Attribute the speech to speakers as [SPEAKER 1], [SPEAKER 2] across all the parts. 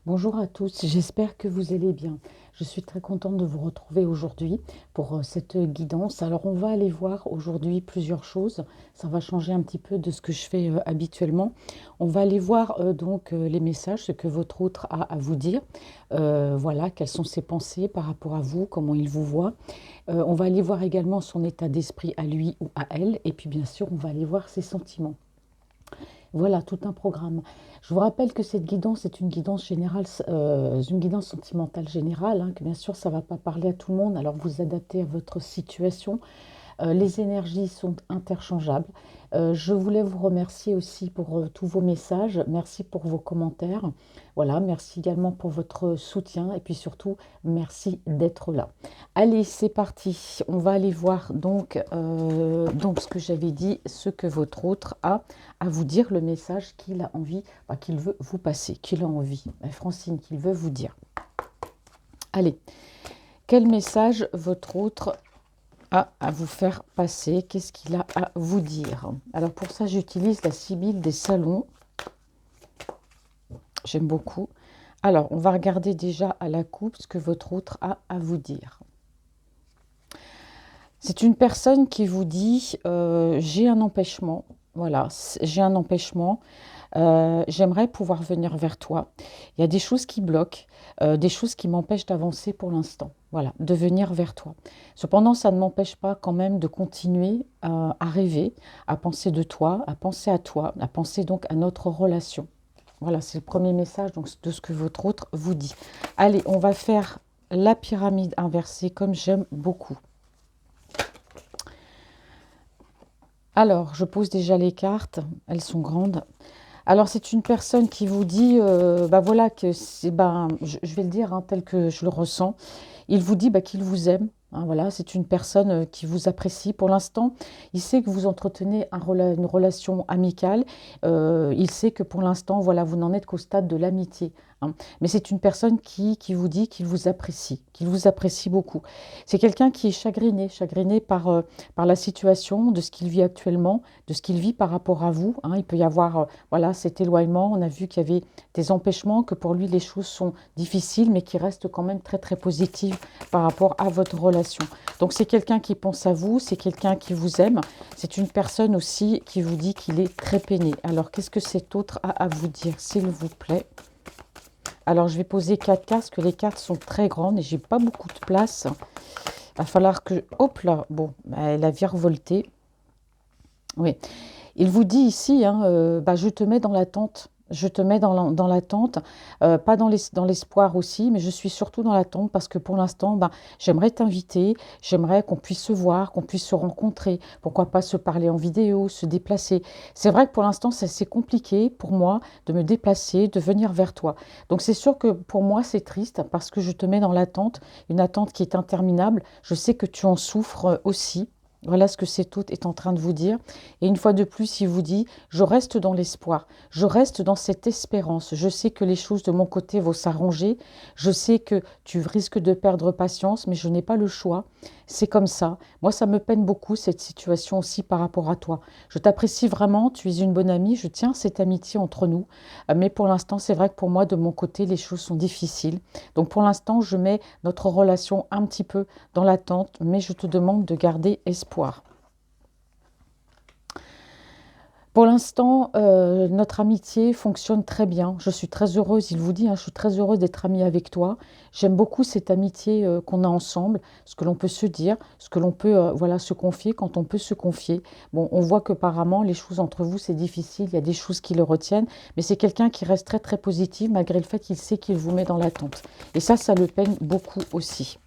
[SPEAKER 1] Bonjour à tous, j'espère que vous allez bien. Je suis très contente de vous retrouver aujourd'hui pour cette guidance. Alors on va aller voir aujourd'hui plusieurs choses. Ça va changer un petit peu de ce que je fais habituellement. On va aller voir les messages, ce que votre autre a à vous dire. Voilà, quelles sont ses pensées par rapport à vous, comment il vous voit. On va aller voir également son état d'esprit à lui ou à elle. Et puis bien sûr, on va aller voir ses sentiments. Voilà, tout un programme. Je vous rappelle que cette guidance est une guidance générale, une guidance sentimentale générale, hein, que bien sûr, ça ne va pas parler à tout le monde, alors vous adaptez à votre situation. Les énergies sont interchangeables. Je voulais vous remercier aussi pour tous vos messages. Merci pour vos commentaires. Voilà, merci également pour votre soutien et puis surtout, merci d'être là. Allez, c'est parti. On va aller voir donc ce que j'avais dit, ce que votre autre a à vous dire, le message qu'il a envie, qu'il veut vous passer, qu'il a envie. Francine, qu'il veut vous dire. Allez, quel message votre autre a à vous faire passer? Qu'est-ce qu'il a à vous dire? Alors pour ça, j'utilise la Sibylle des salons. J'aime beaucoup. Alors, on va regarder déjà à la coupe ce que votre autre a à vous dire. C'est une personne qui vous dit j'ai un empêchement. Voilà, j'ai un empêchement. J'aimerais pouvoir venir vers toi. Il y a des choses qui bloquent, des choses qui m'empêchent d'avancer pour l'instant. Voilà, de venir vers toi. Cependant, ça ne m'empêche pas quand même de continuer à rêver, à penser de toi, à penser à toi, à penser donc à notre relation. Voilà, c'est le premier message donc, de ce que votre autre vous dit. Allez, on va faire la pyramide inversée comme j'aime beaucoup. Alors, je pose déjà les cartes, elles sont grandes. Alors, c'est une personne qui vous dit, voilà, que c'est, je vais le dire tel que je le ressens. Il vous dit qu'il vous aime. Hein, voilà, c'est une personne qui vous apprécie. Pour l'instant, il sait que vous entretenez une relation amicale. Il sait que pour l'instant, voilà, vous n'en êtes qu'au stade de l'amitié. Hein. Mais c'est une personne qui vous dit qu'il vous apprécie beaucoup. C'est quelqu'un qui est chagriné par la situation, de ce qu'il vit actuellement, de ce qu'il vit par rapport à vous. Hein. Il peut y avoir voilà, cet éloignement. On a vu qu'il y avait des empêchements, que pour lui, les choses sont difficiles, mais qui restent quand même très, très positives par rapport à votre relation. Donc, c'est quelqu'un qui pense à vous, c'est quelqu'un qui vous aime. C'est une personne aussi qui vous dit qu'il est très peiné. Alors, qu'est-ce que cet autre a à vous dire, s'il vous plaît? Alors, je vais poser 4 cartes, parce que les cartes sont très grandes et j'ai pas beaucoup de place. Il va falloir que... Hop là, bon, elle a virevolté. Oui. Il vous dit ici, hein, je te mets dans l'attente. Je te mets dans l'attente, pas dans l'espoir aussi, mais je suis surtout dans l'attente parce que pour l'instant, j'aimerais t'inviter, j'aimerais qu'on puisse se voir, qu'on puisse se rencontrer, pourquoi pas se parler en vidéo, se déplacer. C'est vrai que pour l'instant, c'est compliqué pour moi de me déplacer, de venir vers toi. Donc c'est sûr que pour moi, c'est triste parce que je te mets dans l'attente, une attente qui est interminable. Je sais que tu en souffres aussi. Voilà ce que cet hôte est en train de vous dire. Et une fois de plus, il vous dit, je reste dans l'espoir, je reste dans cette espérance. Je sais que les choses de mon côté vont s'arranger. Je sais que tu risques de perdre patience, mais je n'ai pas le choix. C'est comme ça. Moi, ça me peine beaucoup, cette situation aussi par rapport à toi. Je t'apprécie vraiment, tu es une bonne amie, je tiens cette amitié entre nous. Mais pour l'instant, c'est vrai que pour moi, de mon côté, les choses sont difficiles. Donc pour l'instant, je mets notre relation un petit peu dans l'attente, mais je te demande de garder espoir. Pour l'instant, notre amitié fonctionne très bien. Je suis très heureuse, il vous dit, hein, je suis très heureuse d'être amie avec toi. J'aime beaucoup cette amitié qu'on a ensemble, ce que l'on peut se dire, ce que l'on peut voilà, se confier quand on peut se confier. Bon, on voit qu'apparemment, les choses entre vous, c'est difficile, il y a des choses qui le retiennent, mais c'est quelqu'un qui reste très très positif malgré le fait qu'il sait qu'il vous met dans l'attente. Et ça le peine beaucoup aussi.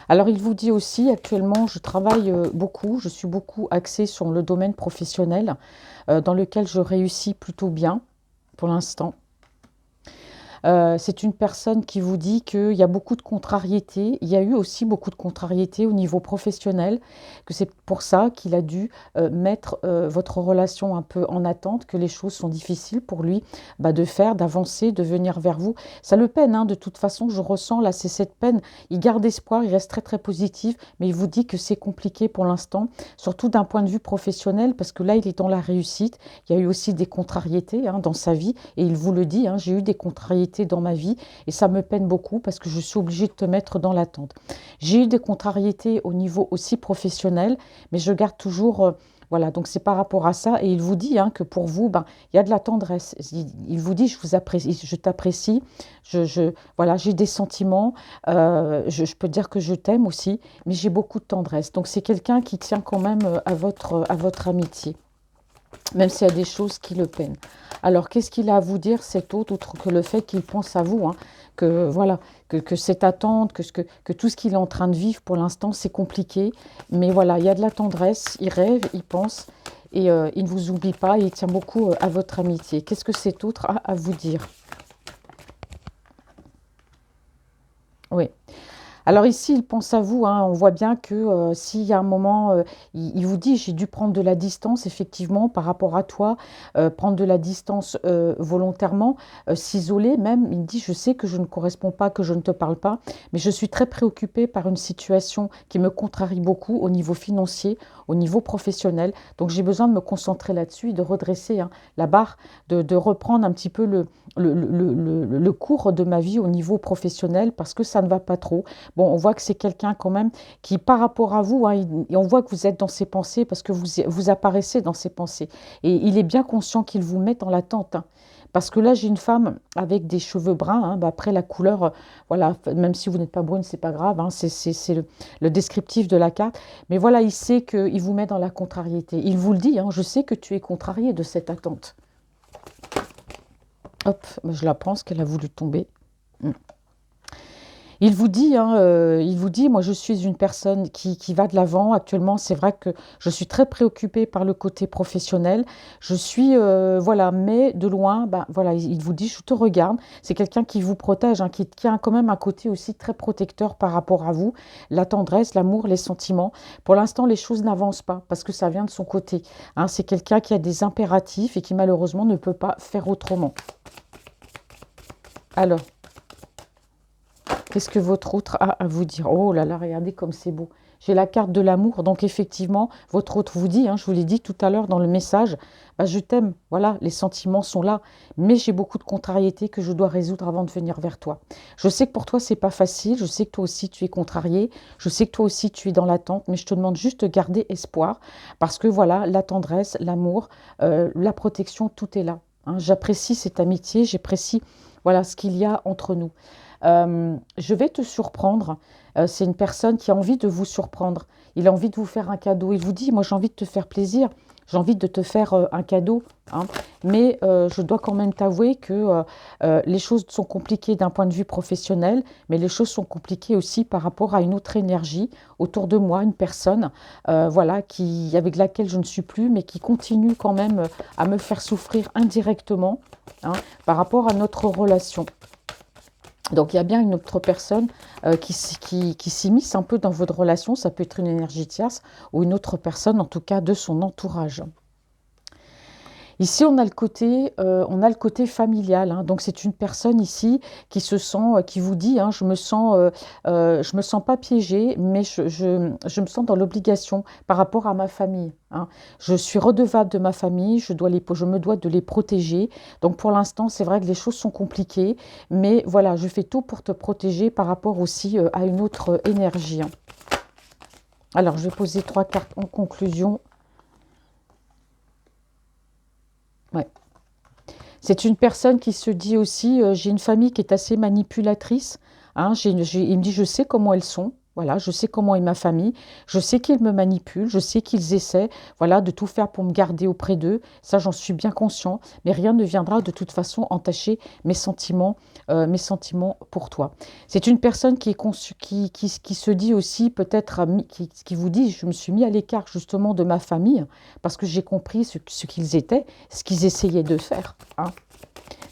[SPEAKER 1] Alors, il vous dit aussi, actuellement, je travaille beaucoup, je suis beaucoup axée sur le domaine professionnel dans lequel je réussis plutôt bien pour l'instant. C'est une personne qui vous dit qu'il y a beaucoup de contrariétés. Il y a eu aussi beaucoup de contrariétés au niveau professionnel, que c'est pour ça qu'il a dû mettre votre relation un peu en attente, que les choses sont difficiles pour lui de faire, d'avancer, de venir vers vous. Ça le peine, hein, de toute façon, je ressens là, c'est cette peine. Il garde espoir, il reste très très positif, mais il vous dit que c'est compliqué pour l'instant, surtout d'un point de vue professionnel, parce que là, il est dans la réussite. Il y a eu aussi des contrariétés dans sa vie, et il vous le dit, hein, j'ai eu des contrariétés contrariétés dans ma vie et ça me peine beaucoup parce que je suis obligée de te mettre dans l'attente. J'ai eu des contrariétés au niveau aussi professionnel, mais je garde toujours... voilà, donc c'est par rapport à ça. Et il vous dit hein, que pour vous, ben, il y a de la tendresse. Il vous dit, je vous apprécie, je t'apprécie, voilà, j'ai des sentiments, je peux dire que je t'aime aussi, mais j'ai beaucoup de tendresse. Donc c'est quelqu'un qui tient quand même à votre amitié, même s'il y a des choses qui le peinent. Alors, qu'est-ce qu'il a à vous dire, cet autre, autre que le fait qu'il pense à vous, hein, que voilà, que cette attente, que tout ce qu'il est en train de vivre pour l'instant, c'est compliqué, mais voilà, il y a de la tendresse, il rêve, il pense, et il ne vous oublie pas, et il tient beaucoup à votre amitié. Qu'est-ce que cet autre a à vous dire? Oui. Alors ici, il pense à vous, hein, on voit bien que s'il y a un moment, il vous dit, j'ai dû prendre de la distance, effectivement, par rapport à toi, prendre de la distance volontairement, s'isoler même. Il dit, je sais que je ne corresponds pas, que je ne te parle pas, mais je suis très préoccupée par une situation qui me contrarie beaucoup au niveau financier, au niveau professionnel. Donc j'ai besoin de me concentrer là-dessus et de redresser hein, la barre, de reprendre un petit peu le cours de ma vie au niveau professionnel parce que ça ne va pas trop. Bon, on voit que c'est quelqu'un quand même qui, par rapport à vous, hein, et on voit que vous êtes dans ses pensées parce que vous apparaissez dans ses pensées. Et il est bien conscient qu'il vous met en l'attente. Hein. Parce que là, j'ai une femme avec des cheveux bruns. Hein, bah après, la couleur, voilà, même si vous n'êtes pas brune, c'est pas grave. Hein, c'est le descriptif de la carte. Mais voilà, il sait qu'il vous met dans la contrariété. Il vous le dit, hein, je sais que tu es contrarié de cette attente. Hop, je la pense qu'elle a voulu tomber. Mm. Il vous dit, hein, il vous dit, moi je suis une personne qui va de l'avant. Actuellement, c'est vrai que je suis très préoccupée par le côté professionnel. Je suis, voilà, mais de loin, ben, voilà, il vous dit, je te regarde. C'est quelqu'un qui vous protège, hein, qui a quand même un côté aussi très protecteur par rapport à vous. La tendresse, l'amour, les sentiments. Pour l'instant, les choses n'avancent pas parce que ça vient de son côté. Hein. C'est quelqu'un qui a des impératifs et qui malheureusement ne peut pas faire autrement. Alors, qu'est-ce que votre autre a à vous dire? Oh là là, regardez comme c'est beau. J'ai la carte de l'amour. Donc effectivement, votre autre vous dit, hein, je vous l'ai dit tout à l'heure dans le message, bah, je t'aime. Voilà, les sentiments sont là. Mais j'ai beaucoup de contrariétés que je dois résoudre avant de venir vers toi. Je sais que pour toi, c'est pas facile. Je sais que toi aussi, tu es contrarié. Je sais que toi aussi, tu es dans l'attente. Mais je te demande juste de garder espoir. Parce que voilà, la tendresse, l'amour, la protection, tout est là. Hein. J'apprécie cette amitié. J'apprécie voilà, ce qu'il y a entre nous. Je vais te surprendre. C'est une personne qui a envie de vous surprendre. Il a envie de vous faire un cadeau. Il vous dit, moi j'ai envie de te faire plaisir. J'ai envie de te faire un cadeau. Hein. Mais je dois quand même t'avouer que les choses sont compliquées d'un point de vue professionnel, mais les choses sont compliquées aussi par rapport à une autre énergie autour de moi, une personne voilà, avec laquelle je ne suis plus, mais qui continue quand même à me faire souffrir indirectement hein, par rapport à notre relation. Donc il y a bien une autre personne qui s'immisce un peu dans votre relation, ça peut être une énergie tierce ou une autre personne en tout cas de son entourage. Ici, on a le côté familial. Hein. Donc, c'est une personne ici qui se sent, qui vous dit, hein, je me sens pas piégée, mais je me sens dans l'obligation par rapport à ma famille. Hein. Je suis redevable de ma famille, je me dois de les protéger. Donc, pour l'instant, c'est vrai que les choses sont compliquées, mais voilà, je fais tout pour te protéger par rapport aussi à une autre énergie. Hein. Alors, je vais poser 3 cartes en conclusion. Ouais. C'est une personne qui se dit aussi, j'ai une famille qui est assez manipulatrice. Hein, il me dit, je sais comment elles sont. Voilà, je sais comment est ma famille. Je sais qu'ils me manipulent. Je sais qu'ils essaient, voilà, de tout faire pour me garder auprès d'eux. Ça, j'en suis bien conscient. Mais rien ne viendra de toute façon entacher mes sentiments pour toi. C'est une personne qui se dit aussi peut-être, qui vous dit, je me suis mis à l'écart justement de ma famille parce que j'ai compris ce qu'ils étaient, ce qu'ils essayaient de faire. Hein.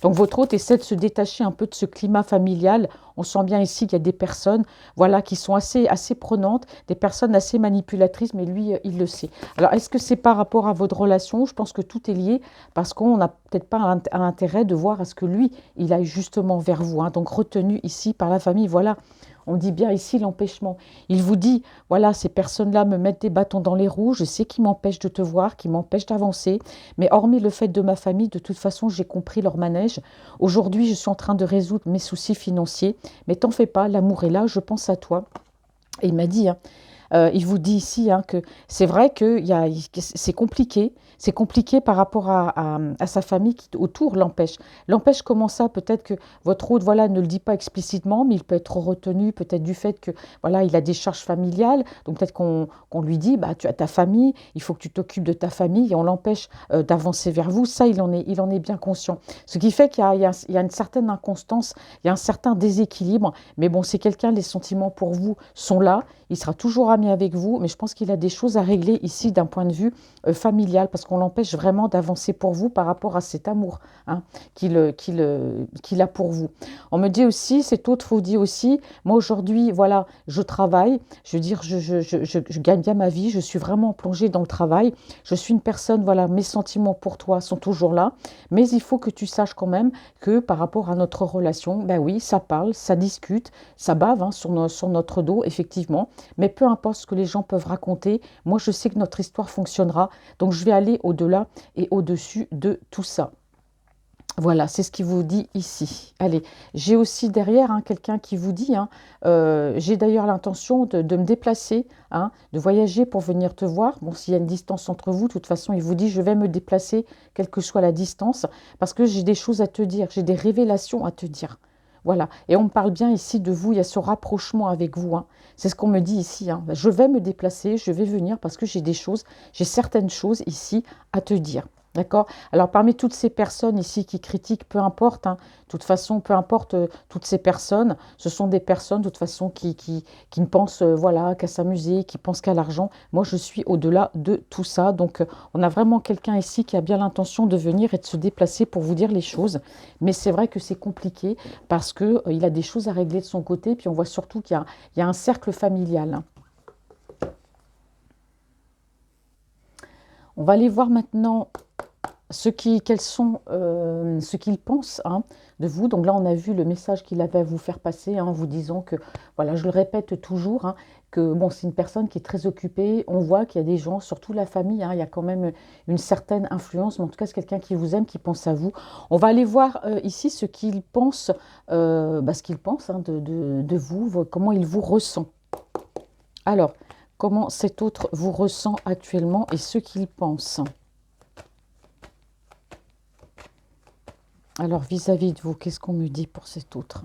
[SPEAKER 1] Donc votre hôte essaie de se détacher un peu de ce climat familial. On sent bien ici qu'il y a des personnes voilà, qui sont assez prenantes, des personnes assez manipulatrices, mais lui, il le sait. Alors, est-ce que c'est par rapport à votre relation? Je pense que tout est lié parce qu'on n'a peut-être pas un intérêt de voir à ce que lui, il aille justement vers vous. Hein. Donc retenu ici par la famille, voilà. On dit bien ici l'empêchement. Il vous dit, voilà, ces personnes-là me mettent des bâtons dans les roues, je sais qu'ils m'empêchent de te voir, qu'ils m'empêchent d'avancer, mais hormis le fait de ma famille, de toute façon, j'ai compris leur manège. Aujourd'hui, je suis en train de résoudre mes soucis financiers, mais t'en fais pas, l'amour est là, je pense à toi. Et il m'a dit, hein, il vous dit ici hein, que c'est vrai que c'est compliqué par rapport à sa famille qui autour l'empêche. L'empêche comment ça? Peut-être que votre hôte voilà, ne le dit pas explicitement, mais il peut être retenu peut-être du fait que voilà, il a des charges familiales. Donc peut-être qu'on lui dit, bah, tu as ta famille, il faut que tu t'occupes de ta famille et on l'empêche d'avancer vers vous. Ça, il en est bien conscient. Ce qui fait qu'il y a une certaine inconstance, il y a un certain déséquilibre. Mais bon, c'est quelqu'un, les sentiments pour vous sont là. Il sera toujours ami avec vous, mais je pense qu'il a des choses à régler ici d'un point de vue familial, parce qu'on l'empêche vraiment d'avancer pour vous par rapport à cet amour hein, qu'il a pour vous. On me dit aussi, cet autre vous dit aussi, moi aujourd'hui, voilà, je travaille, je veux dire, je gagne bien ma vie, je suis vraiment plongée dans le travail, je suis une personne, voilà, mes sentiments pour toi sont toujours là, mais il faut que tu saches quand même que par rapport à notre relation, ben oui, ça parle, ça discute, ça bave hein, sur notre dos, effectivement, mais peu importe ce que les gens peuvent raconter, moi je sais que notre histoire fonctionnera, donc je vais aller au-delà et au-dessus de tout ça. Voilà, c'est ce qu'il vous dit ici. Allez, j'ai aussi derrière hein, quelqu'un qui vous dit, hein, j'ai d'ailleurs l'intention de me déplacer, hein, de voyager pour venir te voir. Bon, s'il y a une distance entre vous, de toute façon, il vous dit, je vais me déplacer, quelle que soit la distance, parce que j'ai des choses à te dire, j'ai des révélations à te dire. Voilà, et on me parle bien ici de vous, il y a ce rapprochement avec vous. Hein. C'est ce qu'on me dit ici. Hein. Je vais me déplacer, je vais venir parce que j'ai certaines choses ici à te dire. D'accord? Alors, parmi toutes ces personnes ici qui critiquent, peu importe, hein, de toute façon, peu importe toutes ces personnes, ce sont des personnes, de toute façon, qui ne pensent voilà, qu'à s'amuser, qui pensent qu'à l'argent. Moi, je suis au-delà de tout ça. Donc, on a vraiment quelqu'un ici qui a bien l'intention de venir et de se déplacer pour vous dire les choses. Mais c'est vrai que c'est compliqué parce qu'il il a des choses à régler de son côté. Puis, on voit surtout il y a un cercle familial. Hein. On va aller voir maintenant ce qu'ils pensent hein, de vous. Donc là, on a vu le message qu'il avait à vous faire passer hein, en vous disant que, voilà, je le répète toujours, hein, que bon, c'est une personne qui est très occupée. On voit qu'il y a des gens, surtout la famille, hein, il y a quand même une certaine influence, mais en tout cas, c'est quelqu'un qui vous aime, qui pense à vous. On va aller voir ici ce qu'il pense, ce qu'il pense hein, de vous, comment il vous ressent. Alors, comment cet autre vous ressent actuellement et ce qu'il pense. Alors, vis-à-vis de vous, qu'est-ce qu'on me dit pour cet autre?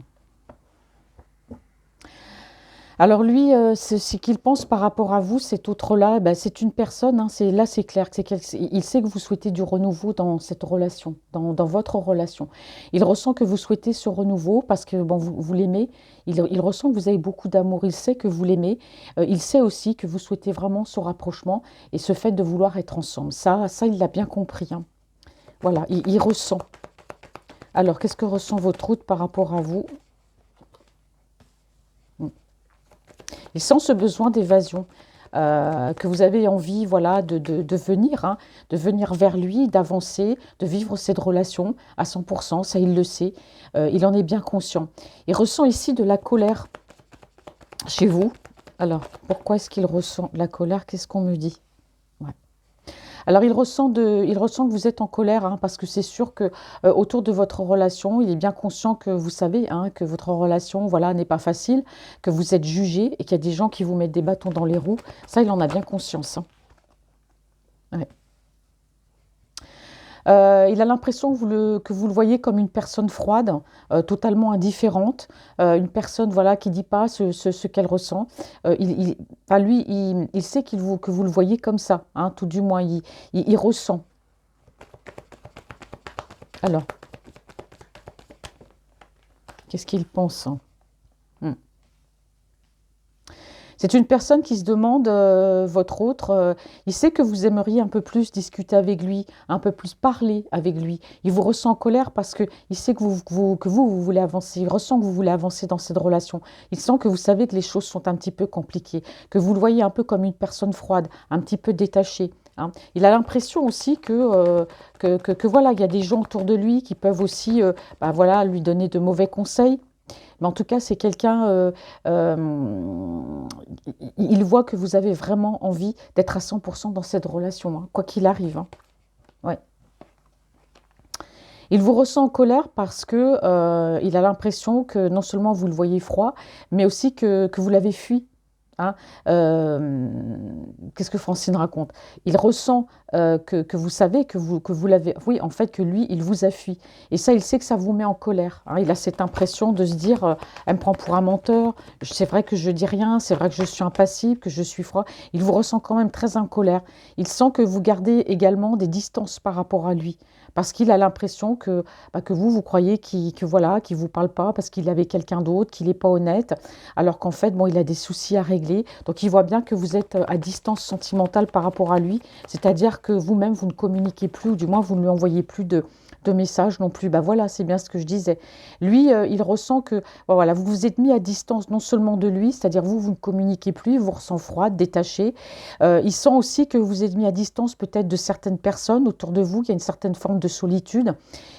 [SPEAKER 1] Alors lui, ce qu'il pense par rapport à vous, cet autre-là, ben, c'est une personne, hein, là c'est clair, il sait que vous souhaitez du renouveau dans cette relation, dans votre relation. Il ressent que vous souhaitez ce renouveau parce que bon, vous l'aimez, il ressent que vous avez beaucoup d'amour, il sait que vous l'aimez, il sait aussi que vous souhaitez vraiment ce rapprochement et ce fait de vouloir être ensemble. Ça il l'a bien compris. Hein. Voilà, il ressent. Alors, qu'est-ce que ressent votre hôte par rapport à vous? Il sent ce besoin d'évasion, que vous avez envie voilà, de venir vers lui, d'avancer, de vivre cette relation à 100%, ça il le sait, il en est bien conscient. Il ressent ici de la colère chez vous. Alors, pourquoi est-ce qu'il ressent la colère? Qu'est-ce qu'on me dit? Ouais. Alors, il ressent que vous êtes en colère, hein, parce que c'est sûr que autour de votre relation, il est bien conscient que vous savez hein, que votre relation voilà, n'est pas facile, que vous êtes jugé et qu'il y a des gens qui vous mettent des bâtons dans les roues. Ça, il en a bien conscience. Hein. Ouais. Il a l'impression que vous le voyez comme une personne froide, totalement indifférente, une personne voilà, qui ne dit pas ce qu'elle ressent. Enfin, lui, il sait que vous le voyez comme ça, hein, tout du moins, il ressent. Alors, qu'est-ce qu'il pense? Hein? C'est une personne qui se demande, votre autre, il sait que vous aimeriez un peu plus discuter avec lui, un peu plus parler avec lui. Il vous ressent en colère parce qu'il sait que vous voulez avancer. Il ressent que vous voulez avancer dans cette relation. Il sent que vous savez que les choses sont un petit peu compliquées, que vous le voyez un peu comme une personne froide, un petit peu détachée. Hein. Il a l'impression aussi que voilà, il y a des gens autour de lui qui peuvent aussi voilà, lui donner de mauvais conseils. Mais en tout cas, c'est quelqu'un, il voit que vous avez vraiment envie d'être à 100% dans cette relation, hein, quoi qu'il arrive, hein. Ouais. Il vous ressent en colère parce que il a l'impression que non seulement vous le voyez froid, mais aussi que vous l'avez fui, hein. Euh, Qu'est-ce que Francine raconte? Il ressent que vous savez que vous l'avez. Oui, en fait, que lui, il vous a fui. Et ça, il sait que ça vous met en colère, hein. Il a cette impression de se dire elle me prend pour un menteur. C'est vrai que je dis rien, c'est vrai que je suis impassible, que je suis froid. Il vous ressent quand même très en colère. Il sent que vous gardez également des distances par rapport à lui. Parce qu'il a l'impression que, bah, que vous croyez que voilà, qu'il ne vous parle pas parce qu'il est avec quelqu'un d'autre, qu'il n'est pas honnête, alors qu'en fait, bon, il a des soucis à régler. Donc, il voit bien que vous êtes à distance sentimentale par rapport à lui, c'est-à-dire que vous-même, vous ne communiquez plus, ou du moins, vous ne lui envoyez plus de messages non plus. Bah voilà, c'est bien ce que je disais. Lui, il ressent que bon, voilà, vous vous êtes mis à distance non seulement de lui, c'est-à-dire vous, vous ne communiquez plus, il vous ressent froide, détaché. Il sent aussi que vous êtes mis à distance peut-être de certaines personnes autour de vous, qu'il y a une certaine forme de solitude.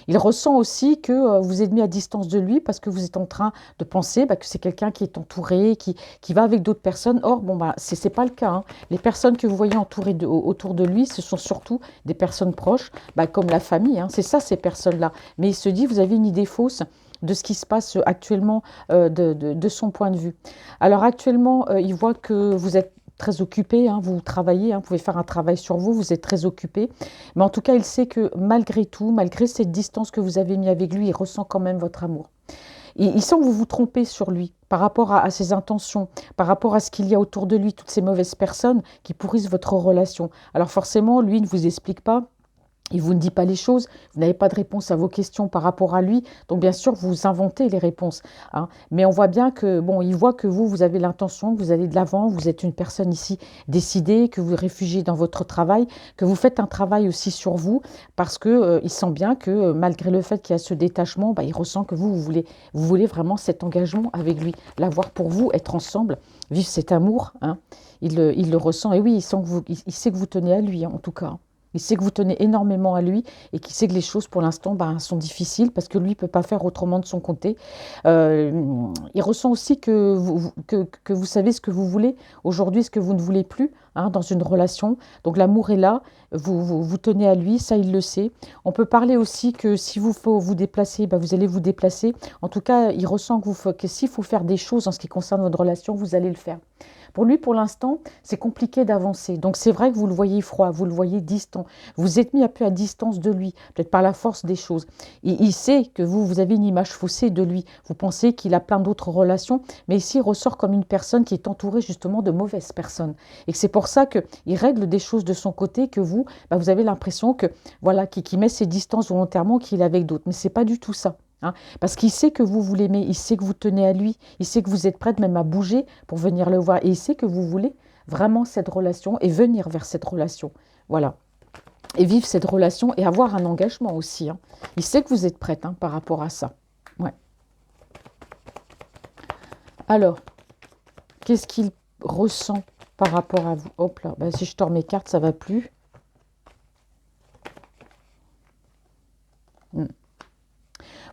[SPEAKER 1] Il ressent aussi que vous êtes mis à distance de lui parce que vous êtes en train de penser bah, que c'est quelqu'un qui est entouré, qui va avec d'autres personnes. Or, bon, bah, ce n'est pas le cas, hein. Les personnes que vous voyez entourées autour de lui, ce sont surtout des personnes proches, bah, comme la famille, hein. C'est ça, ces personnes-là. Mais il se dit, vous avez une idée fausse de ce qui se passe actuellement de son point de vue. Alors actuellement, il voit que vous êtes très occupé, hein, vous travaillez, hein, vous pouvez faire un travail sur vous, vous êtes très occupé. Mais en tout cas, il sait que malgré tout, malgré cette distance que vous avez mis avec lui, il ressent quand même votre amour. Il sent que vous vous trompez sur lui par rapport à ses intentions, par rapport à ce qu'il y a autour de lui, toutes ces mauvaises personnes qui pourrissent votre relation. Alors forcément, lui ne vous explique pas. Il vous ne dit pas les choses, vous n'avez pas de réponse à vos questions par rapport à lui, donc bien sûr vous inventez les réponses, hein. Mais on voit bien que bon, il voit que vous avez l'intention, que vous allez de l'avant, vous êtes une personne ici décidée, que vous réfugiez dans votre travail, que vous faites un travail aussi sur vous, parce que il sent bien que malgré le fait qu'il y a ce détachement, bah, il ressent que vous voulez vraiment cet engagement avec lui, l'avoir pour vous, être ensemble, vivre cet amour, hein. Il le ressent et oui, il sent que il sait que vous tenez à lui, hein, en tout cas. Il sait que vous tenez énormément à lui et qu'il sait que les choses pour l'instant ben, sont difficiles parce que lui ne peut pas faire autrement de son côté. Il ressent aussi que vous savez ce que vous voulez aujourd'hui, ce que vous ne voulez plus, hein, dans une relation. Donc l'amour est là, vous tenez à lui, ça il le sait. On peut parler aussi que si vous faut vous déplacer, ben, vous allez vous déplacer. En tout cas, il ressent que s'il faut faire des choses en ce qui concerne votre relation, vous allez le faire. Pour lui, pour l'instant, c'est compliqué d'avancer. Donc c'est vrai que vous le voyez froid, vous le voyez distant. Vous êtes mis un peu à distance de lui, peut-être par la force des choses. Il sait que vous avez une image faussée de lui. Vous pensez qu'il a plein d'autres relations, mais ici, il ressort comme une personne qui est entourée justement de mauvaises personnes. Et que c'est pour ça qu'il règle des choses de son côté, que vous, bah, vous avez l'impression que voilà, qu'il met ses distances volontairement, qu'il est avec d'autres. Mais c'est pas du tout ça, hein, parce qu'il sait que vous l'aimez, il sait que vous tenez à lui, il sait que vous êtes prête même à bouger pour venir le voir. Et il sait que vous voulez vraiment cette relation et venir vers cette relation. Voilà. Et vivre cette relation et avoir un engagement aussi, hein. Il sait que vous êtes prête, hein, par rapport à ça. Ouais. Alors, qu'est-ce qu'il ressent par rapport à vous? Hop là, bah, si je tords mes cartes, ça va plus. Hmm.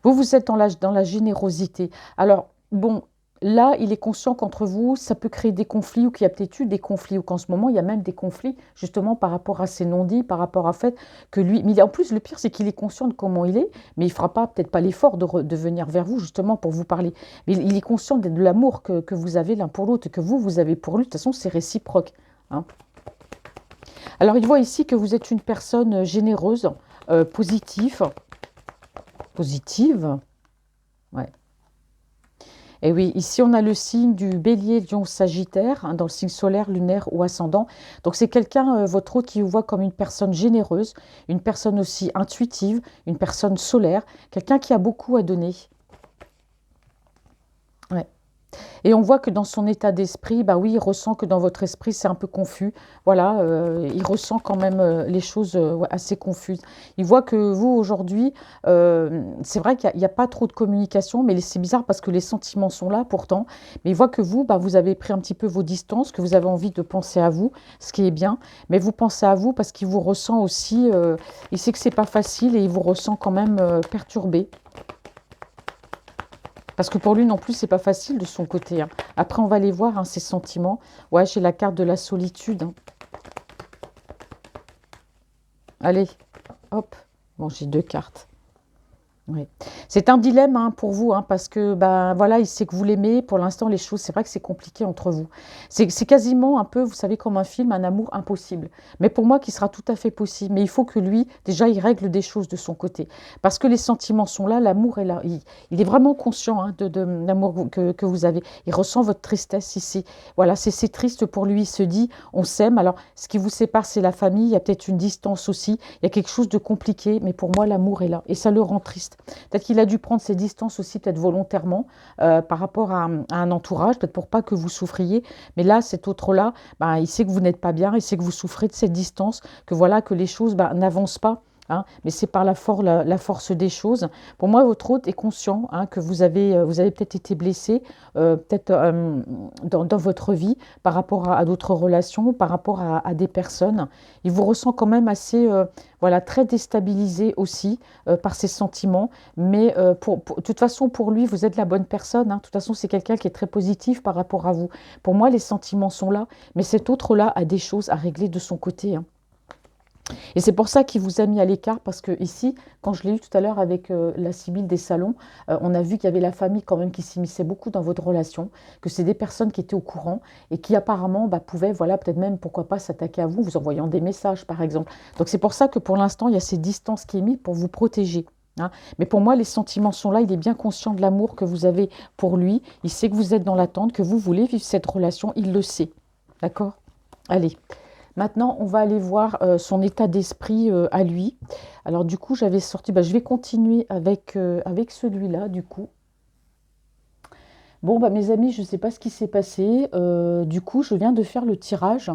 [SPEAKER 1] Vous êtes dans la générosité. Alors, bon, là, il est conscient qu'entre vous, ça peut créer des conflits ou qu'il y a peut-être eu des conflits ou qu'en ce moment, il y a même des conflits justement par rapport à ces non-dits, par rapport à fait que lui... Mais en plus, le pire, c'est qu'il est conscient de comment il est, mais il ne fera pas peut-être pas l'effort de venir vers vous justement pour vous parler. Mais il est conscient de l'amour que vous avez l'un pour l'autre et que vous avez pour lui. De toute façon, c'est réciproque, hein. Alors, il voit ici que vous êtes une personne généreuse, positive. Ouais. Et oui, ici on a le signe du bélier, lion, sagittaire, hein, dans le signe solaire, lunaire ou ascendant. Donc c'est quelqu'un, votre hôte, qui vous voit comme une personne généreuse, une personne aussi intuitive, une personne solaire, quelqu'un qui a beaucoup à donner. Ouais. Et on voit que dans son état d'esprit, bah oui, il ressent que dans votre esprit, c'est un peu confus. Voilà, il ressent quand même les choses ouais, assez confuses. Il voit que vous, aujourd'hui, c'est vrai qu'il n'y a pas trop de communication, mais c'est bizarre parce que les sentiments sont là pourtant. Mais il voit que vous, bah, vous avez pris un petit peu vos distances, que vous avez envie de penser à vous, ce qui est bien. Mais vous pensez à vous parce qu'il vous ressent aussi, il sait que c'est pas facile et il vous ressent quand même perturbé. Parce que pour lui non plus, c'est pas facile de son côté, hein. Après, on va aller voir, hein, ses sentiments. Ouais, j'ai la carte de la solitude, hein. Allez, hop. Bon, j'ai 2 cartes. Oui. C'est un dilemme, hein, pour vous, hein, parce que ben voilà, il sait que vous l'aimez. Pour l'instant, les choses, c'est vrai que c'est compliqué entre vous. C'est quasiment un peu, vous savez, comme un film, un amour impossible. Mais pour moi, qui sera tout à fait possible. Mais il faut que lui, déjà, il règle des choses de son côté. Parce que les sentiments sont là, l'amour est là. Il est vraiment conscient, hein, de l'amour que vous avez. Il ressent votre tristesse ici. Voilà, c'est triste pour lui. Il se dit, on s'aime. Alors, ce qui vous sépare, c'est la famille. Il y a peut-être une distance aussi. Il y a quelque chose de compliqué. Mais pour moi, l'amour est là. Et ça le rend triste. Peut-être qu'il a dû prendre ses distances aussi, peut-être volontairement, par rapport à un entourage, peut-être pour pas que vous souffriez. Mais là, cet autre-là, ben, il sait que vous n'êtes pas bien, il sait que vous souffrez de cette distance, que voilà, que les choses, ben, n'avancent pas. Hein, mais c'est par la force des choses. Pour moi, votre hôte est conscient, hein, que vous avez peut-être été blessé, peut-être dans votre vie, par rapport à d'autres relations, par rapport à des personnes. Il vous ressent quand même assez, voilà, très déstabilisé aussi, par ses sentiments. Mais de toute façon, pour lui, vous êtes la bonne personne, hein. De toute façon, c'est quelqu'un qui est très positif par rapport à vous. Pour moi, les sentiments sont là, mais cet autre-là a des choses à régler de son côté, hein. Et c'est pour ça qu'il vous a mis à l'écart, parce que ici, quand je l'ai eu tout à l'heure avec la Sibylle des salons, on a vu qu'il y avait la famille quand même qui s'immisçait beaucoup dans votre relation, que c'est des personnes qui étaient au courant et qui apparemment, bah, pouvaient, voilà, peut-être même, pourquoi pas, s'attaquer à vous, vous envoyant des messages, par exemple. Donc c'est pour ça que pour l'instant, il y a cette distance qui est mise pour vous protéger, hein. Mais pour moi, les sentiments sont là, il est bien conscient de l'amour que vous avez pour lui, il sait que vous êtes dans l'attente, que vous voulez vivre cette relation, il le sait. D'accord? Allez. Maintenant, on va aller voir son état d'esprit à lui. Alors du coup, j'avais sorti, bah, je vais continuer avec celui-là, du coup. Bon, bah, mes amis, je ne sais pas ce qui s'est passé. Du coup, je viens de faire le tirage.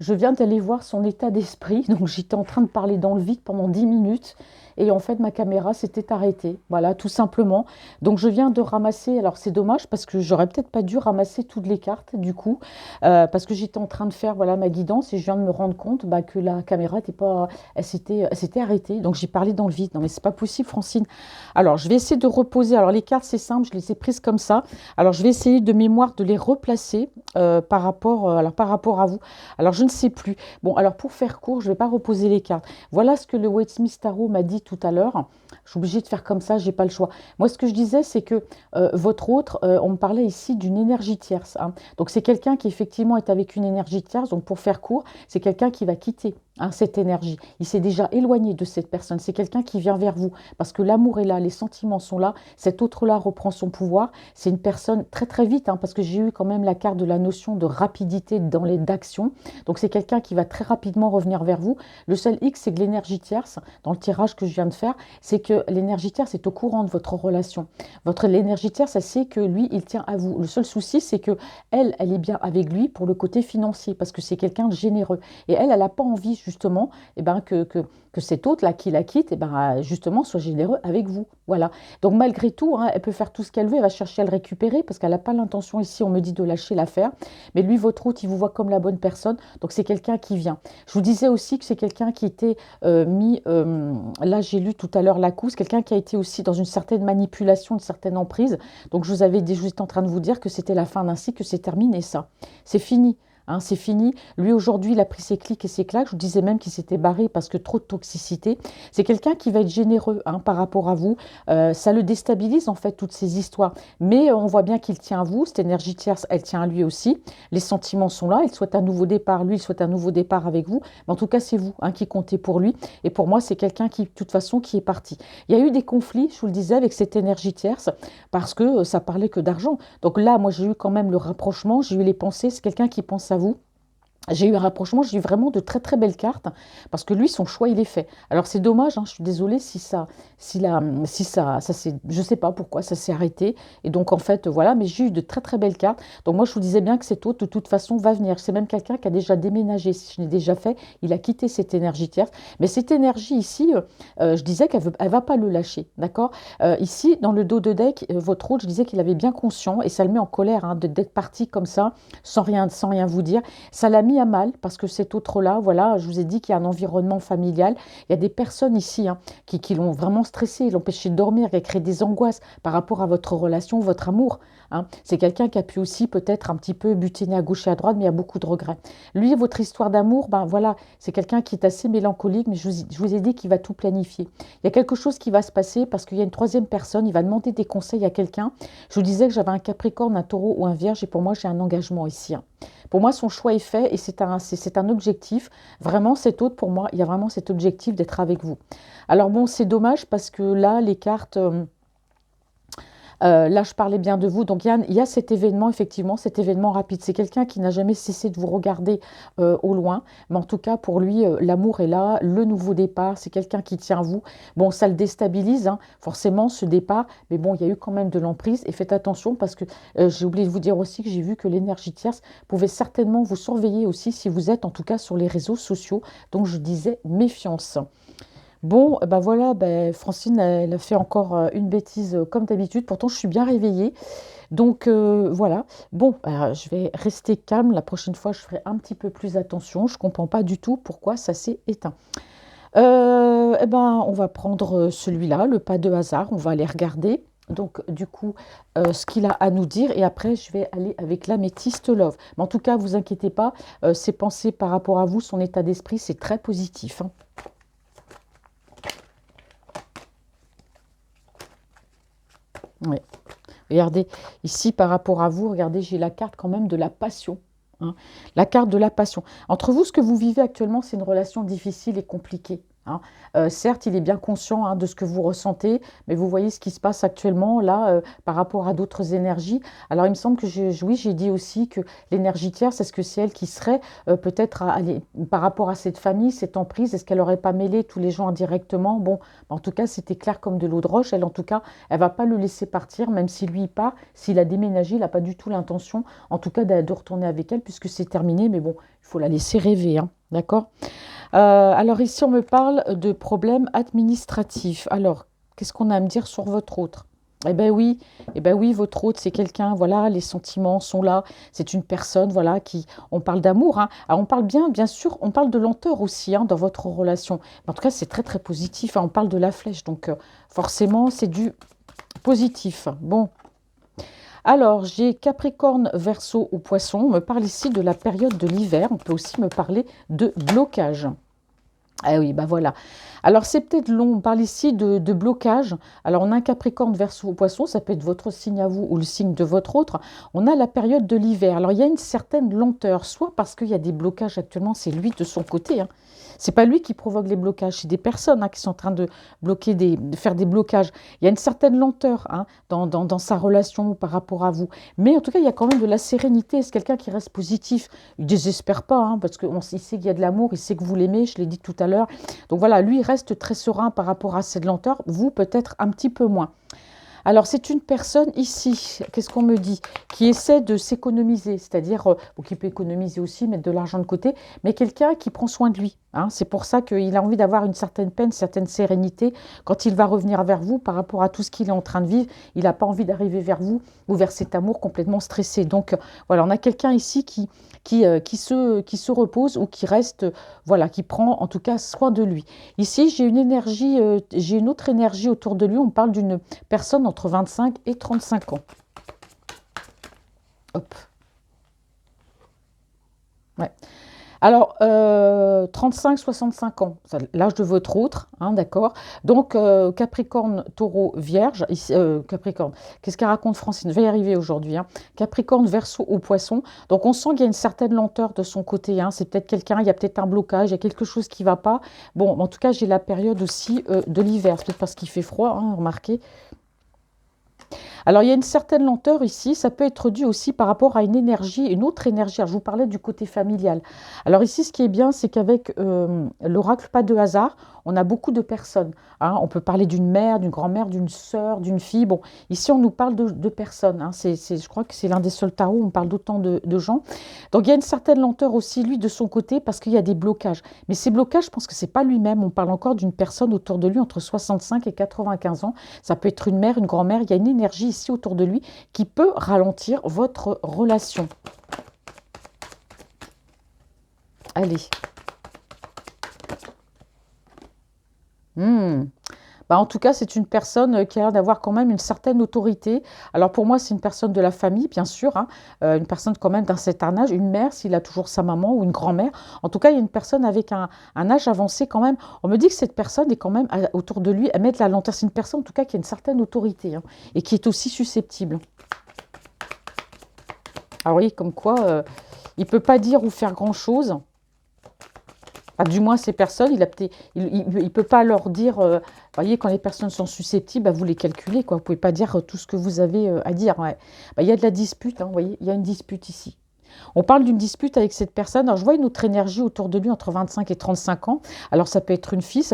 [SPEAKER 1] Je viens d'aller voir son état d'esprit. Donc, j'étais en train de parler dans le vide pendant 10 minutes. Et en fait, ma caméra s'était arrêtée. Voilà, tout simplement. Donc, je viens de ramasser. Alors, c'est dommage parce que j'aurais peut-être pas dû ramasser toutes les cartes, du coup. Parce que j'étais en train de faire, voilà, ma guidance. Et je viens de me rendre compte, bah, que la caméra était pas. Elle s'était arrêtée. Donc, j'ai parlé dans le vide. Non, mais c'est pas possible, Francine. Alors, je vais essayer de reposer. Alors, les cartes, c'est simple. Je les ai prises comme ça. Alors, je vais essayer de mémoire de les replacer par rapport à vous. Alors, je ne sais plus. Bon, alors, pour faire court, je ne vais pas reposer les cartes. Voilà ce que le Waite-Smith Tarot m'a dit tout à l'heure. Je suis obligée de faire comme ça, je n'ai pas le choix. Moi, ce que je disais, c'est que votre autre, on me parlait ici d'une énergie tierce, hein. Donc, c'est quelqu'un qui, effectivement, est avec une énergie tierce. Donc, pour faire court, c'est quelqu'un qui va quitter, hein, cette énergie. Il s'est déjà éloigné de cette personne. C'est quelqu'un qui vient vers vous parce que l'amour est là, les sentiments sont là. Cet autre-là reprend son pouvoir. C'est une personne très très vite, hein, parce que j'ai eu quand même la carte de la notion de rapidité dans les d'action. Donc c'est quelqu'un qui va très rapidement revenir vers vous. Le seul X, c'est que l'énergie tierce, dans le tirage que je viens de faire, c'est que l'énergie tierce est au courant de votre relation. L'énergie tierce, elle sait que lui, il tient à vous. Le seul souci, c'est que elle est bien avec lui pour le côté financier, parce que c'est quelqu'un de généreux. Et elle n'a pas envie justement, eh ben, que cet autre-là qui la quitte, eh ben, justement, soit généreux avec vous. Voilà. Donc malgré tout, hein, elle peut faire tout ce qu'elle veut, elle va chercher à le récupérer parce qu'elle n'a pas l'intention ici, on me dit, de lâcher l'affaire. Mais lui, votre hôte, il vous voit comme la bonne personne. Donc c'est quelqu'un qui vient. Je vous disais aussi que c'est quelqu'un qui était mis, là j'ai lu tout à l'heure la c'est quelqu'un qui a été aussi dans une certaine manipulation, une certaine emprise. Donc je vous étais en train de vous dire que c'était la fin d'un cycle, que c'est terminé ça. C'est fini. Hein, c'est fini. Lui, aujourd'hui, il a pris ses clics et ses claques. Je vous disais même qu'il s'était barré parce que trop de toxicité. C'est quelqu'un qui va être généreux, hein, par rapport à vous. Ça le déstabilise, en fait, toutes ces histoires. Mais on voit bien qu'il tient à vous. Cette énergie tierce, elle tient à lui aussi. Les sentiments sont là. Il souhaite un nouveau départ. Lui, il souhaite un nouveau départ avec vous. Mais en tout cas, c'est vous, hein, qui comptez pour lui. Et pour moi, c'est quelqu'un qui, de toute façon, qui est parti. Il y a eu des conflits, je vous le disais, avec cette énergie tierce parce que ça parlait que d'argent. Donc là, moi, j'ai eu quand même le rapprochement. J'ai eu les pensées. C'est quelqu'un qui pense à vous. J'ai eu un rapprochement, j'ai eu vraiment de très très belles cartes parce que lui, son choix, il est fait. Alors c'est dommage, hein, je suis désolée si ça c'est, je sais pas pourquoi ça s'est arrêté. Et donc en fait, voilà, mais j'ai eu de très très belles cartes. Donc moi, je vous disais bien que cet autre, de toute façon, va venir. C'est même quelqu'un qui a déjà déménagé, si je l'ai déjà fait. Il a quitté cette énergie tierce. Mais cette énergie ici, je disais elle va pas le lâcher, d'accord. Ici, dans le dos de deck, votre autre, je disais qu'il avait bien conscient et ça le met en colère, hein, d'être parti comme ça, sans rien vous dire. Ça l'a mis mis à mal parce que cet autre-là, voilà, je vous ai dit qu'il y a un environnement familial. Il y a des personnes ici qui l'ont vraiment stressé, l'empêché de dormir, qui a créé des angoisses par rapport à votre relation, votre amour. C'est quelqu'un qui a pu aussi peut-être un petit peu butiner à gauche et à droite, mais il y a beaucoup de regrets. Lui, votre histoire d'amour, ben voilà, c'est quelqu'un qui est assez mélancolique, mais je vous ai dit qu'il va tout planifier. Il y a quelque chose qui va se passer parce qu'il y a une troisième personne, il va demander des conseils à quelqu'un. Je vous disais que j'avais un Capricorne, un Taureau ou un Vierge, et pour moi, j'ai un engagement ici. Pour moi, son choix est fait et c'est un objectif. Vraiment, cet autre, pour moi, il y a vraiment cet objectif d'être avec vous. Alors bon, c'est dommage parce que là, les cartes... là, je parlais bien de vous. Donc, il y a cet événement, effectivement, cet événement rapide. C'est quelqu'un qui n'a jamais cessé de vous regarder au loin. Mais en tout cas, pour lui, l'amour est là, le nouveau départ. C'est quelqu'un qui tient à vous. Bon, ça le déstabilise, forcément, ce départ. Mais bon, il y a eu quand même de l'emprise. Et faites attention parce que j'ai oublié de vous dire aussi que j'ai vu que l'énergie tierce pouvait certainement vous surveiller aussi si vous êtes, en tout cas, sur les réseaux sociaux. Donc, je disais méfiance. Bon, ben voilà, ben Francine, elle a fait encore une bêtise comme d'habitude. Pourtant, je suis bien réveillée. Donc, voilà. Bon, je vais rester calme. La prochaine fois, je ferai un petit peu plus attention. Je ne comprends pas du tout pourquoi ça s'est éteint. Eh ben, on va prendre celui-là, le pas de hasard. On va aller regarder. Donc, du coup, ce qu'il a à nous dire. Et après, je vais aller avec l'améthyste love. Mais en tout cas, vous inquiétez pas. Ses pensées par rapport à vous, son état d'esprit, c'est très positif. Ouais. Regardez, ici, par rapport à vous, regardez, j'ai la carte quand même de la passion. La carte de la passion. Entre vous, ce que vous vivez actuellement, c'est une relation difficile et compliquée. Certes, il est bien conscient de ce que vous ressentez, mais vous voyez ce qui se passe actuellement là par rapport à d'autres énergies. Alors, il me semble que oui, j'ai dit aussi que l'énergie tierce, est-ce que c'est elle qui serait peut-être par rapport à cette famille, cette emprise, est-ce qu'elle n'aurait pas mêlé tous les gens indirectement? Bon, en tout cas, c'était clair comme de l'eau de roche. Elle, en tout cas, elle va pas le laisser partir, même si lui il part, s'il a déménagé, il n'a pas du tout l'intention, en tout cas, de retourner avec elle, puisque c'est terminé. Mais bon, il faut la laisser rêver, d'accord? Alors ici, on me parle de problèmes administratifs. Alors, qu'est-ce qu'on a à me dire sur votre autre? Eh ben oui, votre autre, c'est quelqu'un, voilà, les sentiments sont là. C'est une personne, voilà, on parle d'amour. Alors, on parle bien sûr, on parle de lenteur aussi dans votre relation. Mais en tout cas, c'est très, très positif. On parle de la flèche, donc forcément, c'est du positif. Bon, alors, j'ai Capricorne, Verseau ou Poisson. On me parle ici de la période de l'hiver. On peut aussi me parler de blocage. Ah oui, bah voilà. Alors, c'est peut-être long. On parle ici de blocage. Alors, on a un Capricorne, Verseau ou Poisson. Ça peut être votre signe à vous ou le signe de votre autre. On a la période de l'hiver. Alors, il y a une certaine lenteur, soit parce qu'il y a des blocages actuellement, c'est lui de son côté. C'est pas lui qui provoque les blocages, c'est des personnes qui sont en train de de faire des blocages. Il y a une certaine lenteur dans sa relation par rapport à vous. Mais en tout cas, il y a quand même de la sérénité. C'est quelqu'un qui reste positif. Il ne désespère pas, parce qu'il sait qu'il y a de l'amour, il sait que vous l'aimez, je l'ai dit tout à l'heure. Donc voilà, lui, il reste très serein par rapport à cette lenteur. Vous, peut-être un petit peu moins. Alors, c'est une personne ici, qu'est-ce qu'on me dit, qui essaie de s'économiser, c'est-à-dire, qui peut économiser aussi, mettre de l'argent de côté, mais quelqu'un qui prend soin de lui. C'est pour ça qu'il a envie d'avoir une certaine peine, une certaine sérénité quand il va revenir vers vous par rapport à tout ce qu'il est en train de vivre. Il n'a pas envie d'arriver vers vous ou vers cet amour complètement stressé. Donc, voilà, on a quelqu'un ici qui se repose ou qui reste, voilà, qui prend en tout cas soin de lui. Ici, j'ai une énergie, j'ai une autre énergie autour de lui. On parle d'une personne entre 25 et 35 ans. Hop. Ouais. Alors, 35-65 ans, l'âge de votre autre, d'accord. Donc, Capricorne, Taureau, Vierge, Capricorne, qu'est-ce qu'elle raconte Francine? Je vais y arriver aujourd'hui. Capricorne, Verseau ou Poisson. Donc, on sent qu'il y a une certaine lenteur de son côté. C'est peut-être quelqu'un, il y a peut-être un blocage, il y a quelque chose qui ne va pas. Bon, en tout cas, j'ai la période aussi de l'hiver. C'est peut-être parce qu'il fait froid, remarquez. Alors, il y a une certaine lenteur ici. Ça peut être dû aussi par rapport à une autre énergie. Alors, je vous parlais du côté familial. Alors ici, ce qui est bien, c'est qu'avec l'oracle pas de hasard, on a beaucoup de personnes. On peut parler d'une mère, d'une grand-mère, d'une sœur, d'une fille. Bon, ici, on nous parle de personnes. Je crois que c'est l'un des seuls tarots où on parle d'autant de gens. Donc, il y a une certaine lenteur aussi, lui, de son côté, parce qu'il y a des blocages. Mais ces blocages, je pense que ce n'est pas lui-même. On parle encore d'une personne autour de lui entre 65 et 95 ans. Ça peut être une mère, une grand-mère. Il y a une énergie ici autour de lui qui peut ralentir votre relation. Allez. Hmm. Bah, en tout cas, c'est une personne qui a l'air d'avoir quand même une certaine autorité. Alors pour moi, c'est une personne de la famille, bien sûr, hein, une personne quand même d'un certain âge, une mère, s'il a toujours sa maman ou une grand-mère. En tout cas, il y a une personne avec un âge avancé quand même. On me dit que cette personne est quand même autour de lui, elle met de la lenteur. C'est une personne en tout cas qui a une certaine autorité, hein, et qui est aussi susceptible. Alors oui, comme quoi, il ne peut pas dire ou faire grand-chose. Ah, du moins, ces personnes, il peut pas leur dire, voyez, quand les personnes sont susceptibles, bah, vous les calculez, quoi. Vous pouvez pas dire tout ce que vous avez à dire. Ouais. Bah, il y a de la dispute, hein, vous voyez, il y a une dispute ici. On parle d'une dispute avec cette personne. Alors, je vois une autre énergie autour de lui entre 25 et 35 ans. Alors, ça peut être une fille,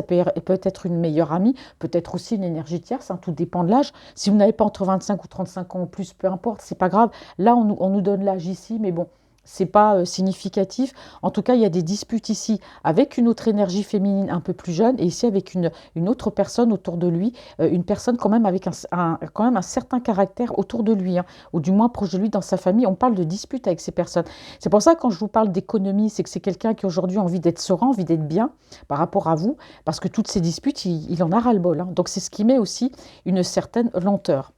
[SPEAKER 1] peut être une meilleure amie, peut-être aussi une énergie tierce, hein, tout dépend de l'âge. Si vous n'avez pas entre 25 ou 35 ans ou plus, peu importe, c'est pas grave. Là, on nous donne l'âge ici, mais bon, c'est pas significatif. En tout cas, il y a des disputes ici avec une autre énergie féminine un peu plus jeune et ici avec une autre personne autour de lui, une personne quand même avec quand même un certain caractère autour de lui, hein, ou du moins proche de lui dans sa famille. On parle de disputes avec ces personnes. C'est pour ça quand je vous parle d'économie, c'est que c'est quelqu'un qui aujourd'hui a envie d'être serein, envie d'être bien par rapport à vous, parce que toutes ces disputes, il en a ras-le-bol, hein. Donc c'est ce qui met aussi une certaine lenteur.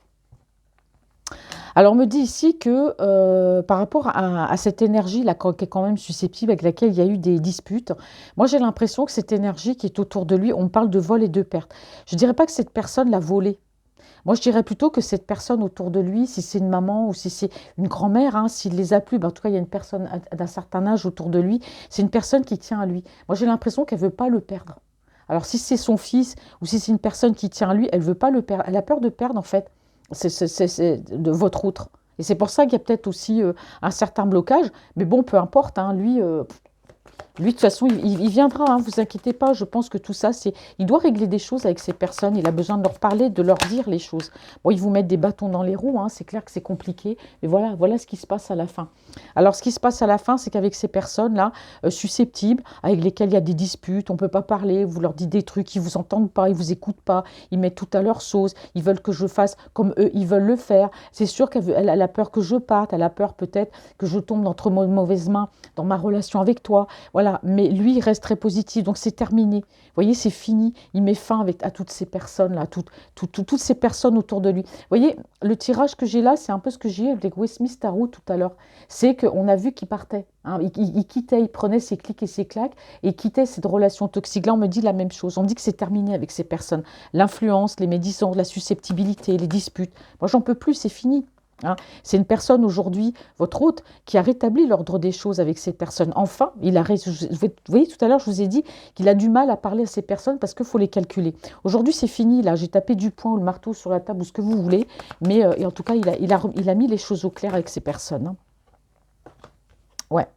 [SPEAKER 1] Alors, on me dit ici que par rapport à cette énergie-là, qui est quand même susceptible, avec laquelle il y a eu des disputes, moi j'ai l'impression que cette énergie qui est autour de lui, on parle de vol et de perte. Je ne dirais pas que cette personne l'a volé. Moi, je dirais plutôt que cette personne autour de lui, si c'est une maman ou si c'est une grand-mère, hein, s'il les a plus, ben, en tout cas, il y a une personne d'un certain âge autour de lui, c'est une personne qui tient à lui. Moi, j'ai l'impression qu'elle ne veut pas le perdre. Alors, si c'est son fils ou si c'est une personne qui tient à lui, elle veut pas le perdre. Elle a peur de perdre, en fait, c'est de votre autre. Et c'est pour ça qu'il y a peut-être aussi un certain blocage. Mais bon, peu importe, hein, lui, de toute façon, il viendra, hein, vous inquiétez pas. Je pense que tout ça, il doit régler des choses avec ces personnes. Il a besoin de leur parler, de leur dire les choses. Bon, ils vous mettent des bâtons dans les roues, hein, c'est clair que c'est compliqué. Mais voilà ce qui se passe à la fin. Alors, ce qui se passe à la fin, c'est qu'avec ces personnes-là, susceptibles, avec lesquelles il y a des disputes, on ne peut pas parler, vous leur dites des trucs, ils ne vous entendent pas, ils ne vous écoutent pas, ils mettent tout à leur sauce, ils veulent que je fasse comme eux, ils veulent le faire. C'est sûr qu'elle a peur que je parte, elle a peur peut-être que je tombe entre mauvaises mains dans ma relation avec toi. Voilà, mais lui, il reste très positif, donc c'est terminé. Vous voyez, c'est fini. Il met fin à toutes ces personnes-là, toutes ces personnes autour de lui. Vous voyez, le tirage que j'ai là, c'est un peu ce que j'ai eu avec Westminster Tarot tout à l'heure. C'est qu'on a vu qu'il partait, hein. Il quittait, il prenait ses clics et ses claques, et il quittait cette relation toxique. Là, on me dit la même chose. On me dit que c'est terminé avec ces personnes. L'influence, les médisances, la susceptibilité, les disputes. Moi, j'en peux plus, c'est fini. Hein. C'est une personne aujourd'hui, votre hôte, qui a rétabli l'ordre des choses avec ces personnes. Enfin, vous voyez, tout à l'heure, je vous ai dit qu'il a du mal à parler à ces personnes parce qu'il faut les calculer. Aujourd'hui, c'est fini, là. J'ai tapé du poing ou le marteau sur la table ou ce que vous voulez. Mais et en tout cas, il a mis les choses au clair avec ces personnes, hein. Ouais.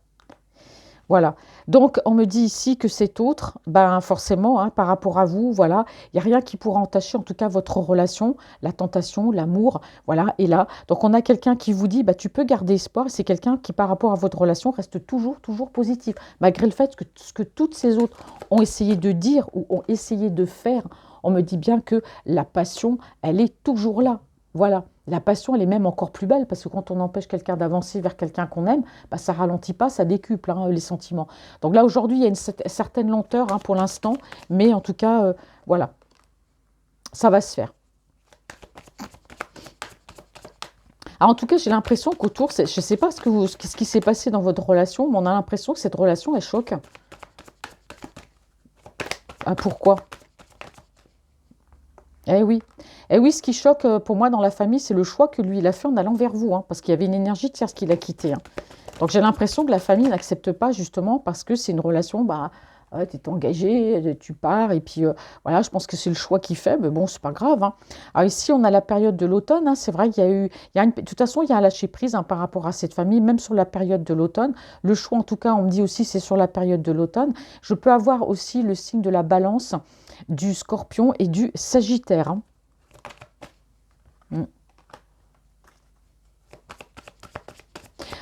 [SPEAKER 1] Voilà. Donc, on me dit ici que cet autre, ben forcément, hein, par rapport à vous, voilà, il n'y a rien qui pourra entacher, en tout cas, votre relation, la tentation, l'amour, voilà, est là. Donc, on a quelqu'un qui vous dit, bah, tu peux garder espoir. C'est quelqu'un qui, par rapport à votre relation, reste toujours positif, malgré le fait que ce que toutes ces autres ont essayé de dire ou ont essayé de faire, on me dit bien que la passion, elle est toujours là. Voilà. La passion, elle est même encore plus belle parce que quand on empêche quelqu'un d'avancer vers quelqu'un qu'on aime, bah, ça ralentit pas, ça décuple, hein, les sentiments. Donc là, aujourd'hui, il y a une certaine lenteur, hein, pour l'instant, mais en tout cas, voilà, ça va se faire. Alors, en tout cas, j'ai l'impression qu'autour, je ne sais pas ce qui s'est passé dans votre relation, mais on a l'impression que cette relation, elle choque. Ah, pourquoi? Eh oui. Eh oui, ce qui choque pour moi dans la famille, c'est le choix que lui, il a fait en allant vers vous, hein, parce qu'il y avait une énergie tierce qu'il a quittée, hein. Donc j'ai l'impression que la famille n'accepte pas justement parce que c'est une relation, bah, ouais, tu es engagé, tu pars, et puis voilà, je pense que c'est le choix qu'il fait, mais bon, c'est pas grave, hein. Alors ici, on a la période de l'automne, hein, c'est vrai qu'il y a eu, de toute façon, il y a un lâcher-prise, hein, par rapport à cette famille, même sur la période de l'automne. Le choix, en tout cas, on me dit aussi, c'est sur la période de l'automne. Je peux avoir aussi le signe de la balance, du scorpion et du sagittaire, hein. Mm.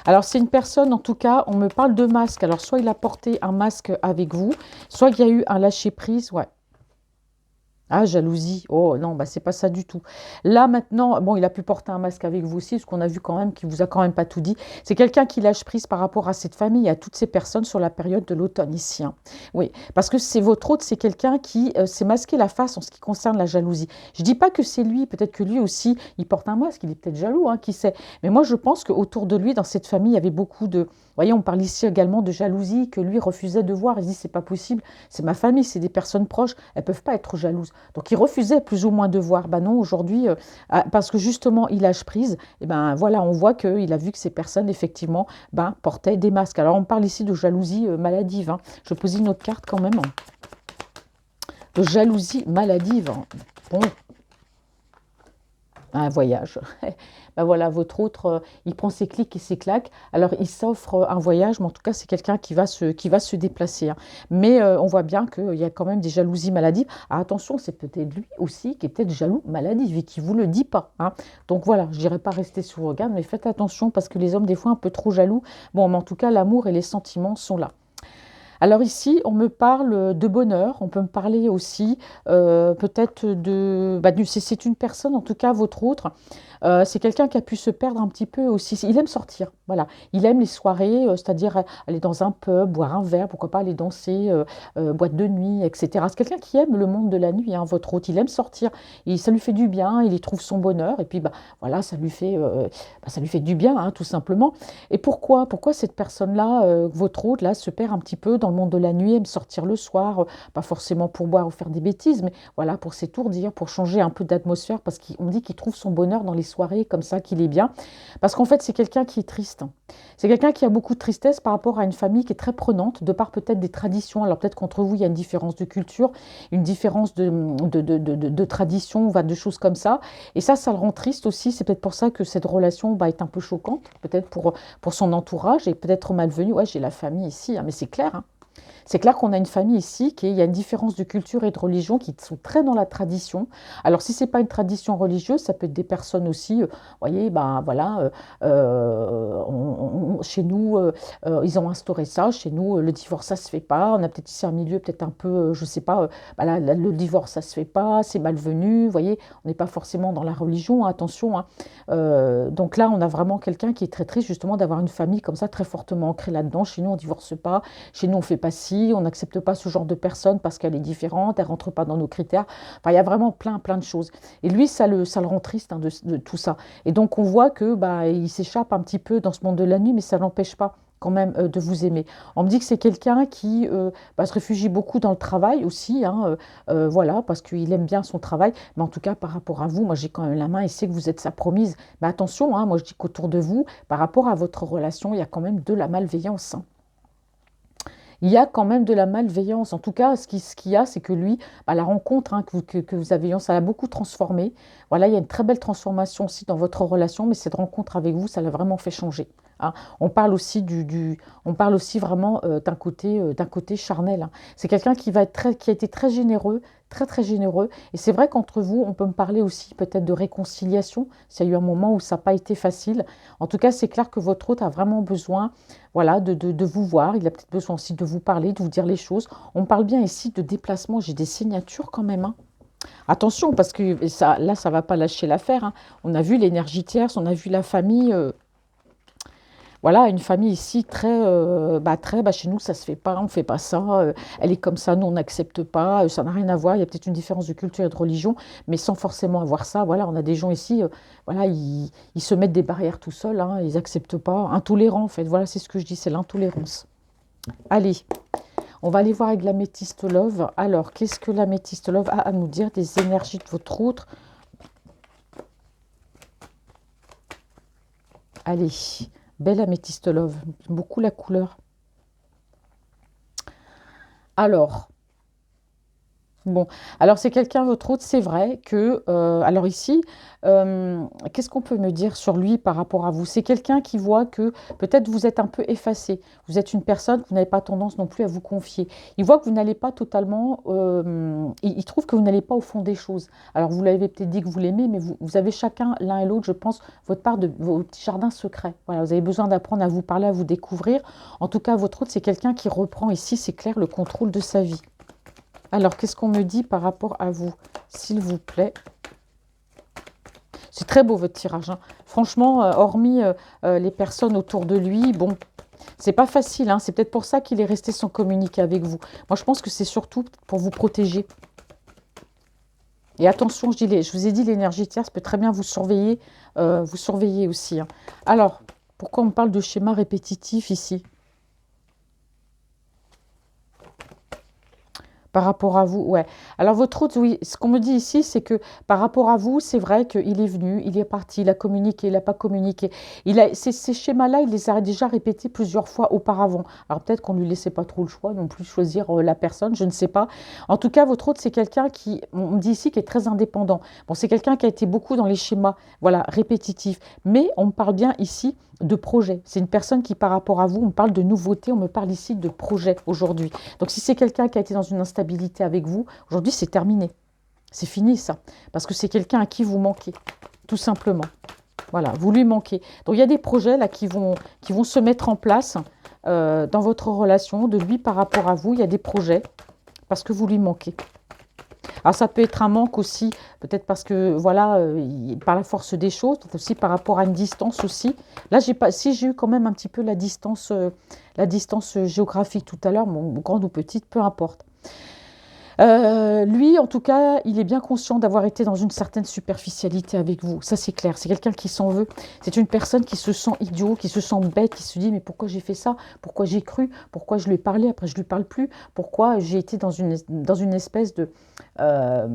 [SPEAKER 1] Alors, c'est une personne, en tout cas, on me parle de masque. Alors, soit il a porté un masque avec vous, soit il y a eu un lâcher-prise. Ouais. Ah, jalousie. Oh non, bah c'est pas ça du tout. Là maintenant, bon, il a pu porter un masque avec vous aussi, parce qu'on a vu quand même qu'il vous a quand même pas tout dit. C'est quelqu'un qui lâche prise par rapport à cette famille et à toutes ces personnes sur la période de l'automne ici, hein. Oui, parce que c'est votre hôte, c'est quelqu'un qui s'est masqué la face en ce qui concerne la jalousie. Je dis pas que c'est lui, peut-être que lui aussi, il porte un masque, il est peut-être jaloux, hein, qui sait. Mais moi, je pense qu'autour de lui, dans cette famille, il y avait beaucoup de. Vous voyez, on parle ici également de jalousie que lui refusait de voir. Il dit c'est pas possible, c'est ma famille, c'est des personnes proches, elles peuvent pas être jalouses. Donc il refusait plus ou moins de voir. Ben non, aujourd'hui, parce que justement il lâche prise, et ben voilà, on voit qu'il a vu que ces personnes, effectivement, ben, portaient des masques. Alors on parle ici de jalousie maladive, hein. Je pose une autre carte quand même, hein. De jalousie maladive, hein. Bon, un voyage. Ben voilà, votre autre, il prend ses clics et ses claques. Alors, il s'offre un voyage, mais en tout cas, c'est quelqu'un qui va se déplacer, hein. Mais on voit bien qu'il y a quand même des jalousies maladives. Ah, attention, c'est peut-être lui aussi qui est peut-être jaloux maladif et qui ne vous le dit pas, hein. Donc voilà, je dirais pas rester sur vos gardes, mais faites attention parce que les hommes, des fois, un peu trop jaloux. Bon, mais en tout cas, l'amour et les sentiments sont là. Alors ici, on me parle de bonheur, on peut me parler aussi peut-être de... c'est une personne, en tout cas votre autre, c'est quelqu'un qui a pu se perdre un petit peu aussi. Il aime sortir, voilà. Il aime les soirées, c'est-à-dire aller dans un pub, boire un verre, pourquoi pas aller danser, boîte de nuit, etc. C'est quelqu'un qui aime le monde de la nuit, hein, votre autre. Il aime sortir, ça lui fait du bien, il y trouve son bonheur, et puis bah, voilà, ça lui fait du bien, hein, tout simplement. Et pourquoi cette personne-là, votre hôte, là, se perd un petit peu dans le monde de la nuit, aime sortir le soir, pas forcément pour boire ou faire des bêtises, mais voilà, pour s'étourdir, pour changer un peu d'atmosphère, parce qu'on dit qu'il trouve son bonheur dans les soirées comme ça, qu'il est bien. Parce qu'en fait, c'est quelqu'un qui est triste. C'est quelqu'un qui a beaucoup de tristesse par rapport à une famille qui est très prenante, de par peut-être des traditions. Alors peut-être qu'entre vous, il y a une différence de culture, une différence de tradition, de choses comme ça. Et ça le rend triste aussi. C'est peut-être pour ça que cette relation est un peu choquante, peut-être pour son entourage et peut-être malvenue. Ouais, j'ai la famille ici, hein, mais c'est clair, hein. C'est clair qu'on a une famille ici, il y a une différence de culture et de religion qui sont très dans la tradition. Alors si ce n'est pas une tradition religieuse, ça peut être des personnes aussi, vous voyez, ben voilà, chez nous, ils ont instauré ça, chez nous, le divorce, ça se fait pas. On a peut-être ici un milieu peut-être un peu, je sais pas, le divorce, ça se fait pas, c'est malvenu, vous voyez, on n'est pas forcément dans la religion, hein, attention, hein. Donc là, on a vraiment quelqu'un qui est très triste justement d'avoir une famille comme ça, très fortement ancrée là-dedans. Chez nous, on divorce pas, chez nous, on fait pas ci, on n'accepte pas ce genre de personne parce qu'elle est différente, elle rentre pas dans nos critères. Enfin, il y a vraiment plein de choses. Et lui, ça le rend triste, hein, de tout ça. Et donc, on voit que bah, il s'échappe un petit peu dans ce monde de la nuit, mais ça n'empêche pas quand même de vous aimer. On me dit que c'est quelqu'un qui se réfugie beaucoup dans le travail aussi, hein, voilà, parce qu'il aime bien son travail. Mais en tout cas, par rapport à vous, moi j'ai quand même la main et c'est que vous êtes sa promise. Mais attention, hein, moi je dis qu'autour de vous, par rapport à votre relation, il y a quand même de la malveillance, hein. Il y a quand même de la malveillance. En tout cas, ce qu'il y a, c'est que lui, la rencontre, hein, que vous avez eue, ça l'a beaucoup transformé. Voilà, il y a une très belle transformation aussi dans votre relation, mais cette rencontre avec vous, ça l'a vraiment fait changer, hein. On parle aussi on parle aussi vraiment d'un côté charnel, hein. C'est quelqu'un qui a été très généreux, très généreux. Et c'est vrai qu'entre vous, on peut me parler aussi peut-être de réconciliation. S'il y a eu un moment où ça n'a pas été facile. En tout cas, c'est clair que votre hôte a vraiment besoin, voilà, de vous voir. Il a peut-être besoin aussi de vous parler, de vous dire les choses. On parle bien ici de déplacement. J'ai des signatures quand même, hein. Attention, parce que ça, là, ça ne va pas lâcher l'affaire, hein. On a vu l'énergie tierce, on a vu la famille. Voilà, une famille ici chez nous, ça se fait pas, on fait pas ça, elle est comme ça, nous, on n'accepte pas, ça n'a rien à voir. Il y a peut-être une différence de culture et de religion, mais sans forcément avoir ça. Voilà, on a des gens ici, voilà, ils se mettent des barrières tout seuls, hein, ils n'acceptent pas. Intolérants, en fait, voilà, c'est ce que je dis, c'est l'intolérance. Allez, on va aller voir avec l'améthyste love. Alors, qu'est-ce que l'améthyste love a à nous dire des énergies de votre autre? Allez, belle améthyste love, j'aime beaucoup la couleur. Alors, bon, alors c'est quelqu'un, votre autre, c'est vrai que, alors ici, qu'est-ce qu'on peut me dire sur lui par rapport à vous? C'est quelqu'un qui voit que peut-être vous êtes un peu effacé, vous êtes une personne que vous n'avez pas tendance non plus à vous confier. Il voit que vous n'allez pas totalement, il trouve que vous n'allez pas au fond des choses. Alors vous l'avez peut-être dit que vous l'aimez, mais vous avez chacun, l'un et l'autre, je pense, votre part de vos petits jardins secrets. Voilà, vous avez besoin d'apprendre à vous parler, à vous découvrir. En tout cas, votre autre, c'est quelqu'un qui reprend ici, c'est clair, le contrôle de sa vie. Alors, qu'est-ce qu'on me dit par rapport à vous, s'il vous plaît? C'est très beau votre tirage, hein. Franchement, hormis les personnes autour de lui, bon, c'est pas facile, hein. C'est peut-être pour ça qu'il est resté sans communiquer avec vous. Moi, je pense que c'est surtout pour vous protéger. Et attention, je vous ai dit, l'énergie tierce peut très bien vous surveiller aussi, hein. Alors, pourquoi on parle de schéma répétitif ici? Par rapport à vous, ouais. Alors votre hôte, oui, ce qu'on me dit ici, c'est que par rapport à vous, c'est vrai qu'il est venu, il est parti, il a communiqué, il n'a pas communiqué. Ces schémas-là, il les a déjà répétés plusieurs fois auparavant. Alors peut-être qu'on ne lui laissait pas trop le choix non plus de choisir la personne, je ne sais pas. En tout cas, votre hôte, c'est quelqu'un qui, on me dit ici, qui est très indépendant. Bon, c'est quelqu'un qui a été beaucoup dans les schémas, voilà, répétitifs. Mais on me parle bien ici de projet. C'est une personne qui, par rapport à vous, on me parle de nouveauté, on me parle ici de projet aujourd'hui. Donc si c'est quelqu'un qui a été dans une instabilité avec vous, aujourd'hui c'est terminé. C'est fini ça. Parce que c'est quelqu'un à qui vous manquez, tout simplement. Voilà, vous lui manquez. Donc il y a des projets là qui vont se mettre en place dans votre relation, de lui par rapport à vous. Il y a des projets parce que vous lui manquez. Alors ça peut être un manque aussi, peut-être parce que voilà, par la force des choses, peut-être aussi par rapport à une distance aussi. Là, si j'ai eu quand même un petit peu la distance géographique tout à l'heure, grande ou petite, peu importe. Lui, en tout cas, il est bien conscient d'avoir été dans une certaine superficialité avec vous. Ça, c'est clair. C'est quelqu'un qui s'en veut. C'est une personne qui se sent idiot, qui se sent bête, qui se dit mais pourquoi j'ai fait ça? Pourquoi j'ai cru? Pourquoi je lui ai parlé? Après, je lui parle plus. Pourquoi j'ai été dans une espèce de euh,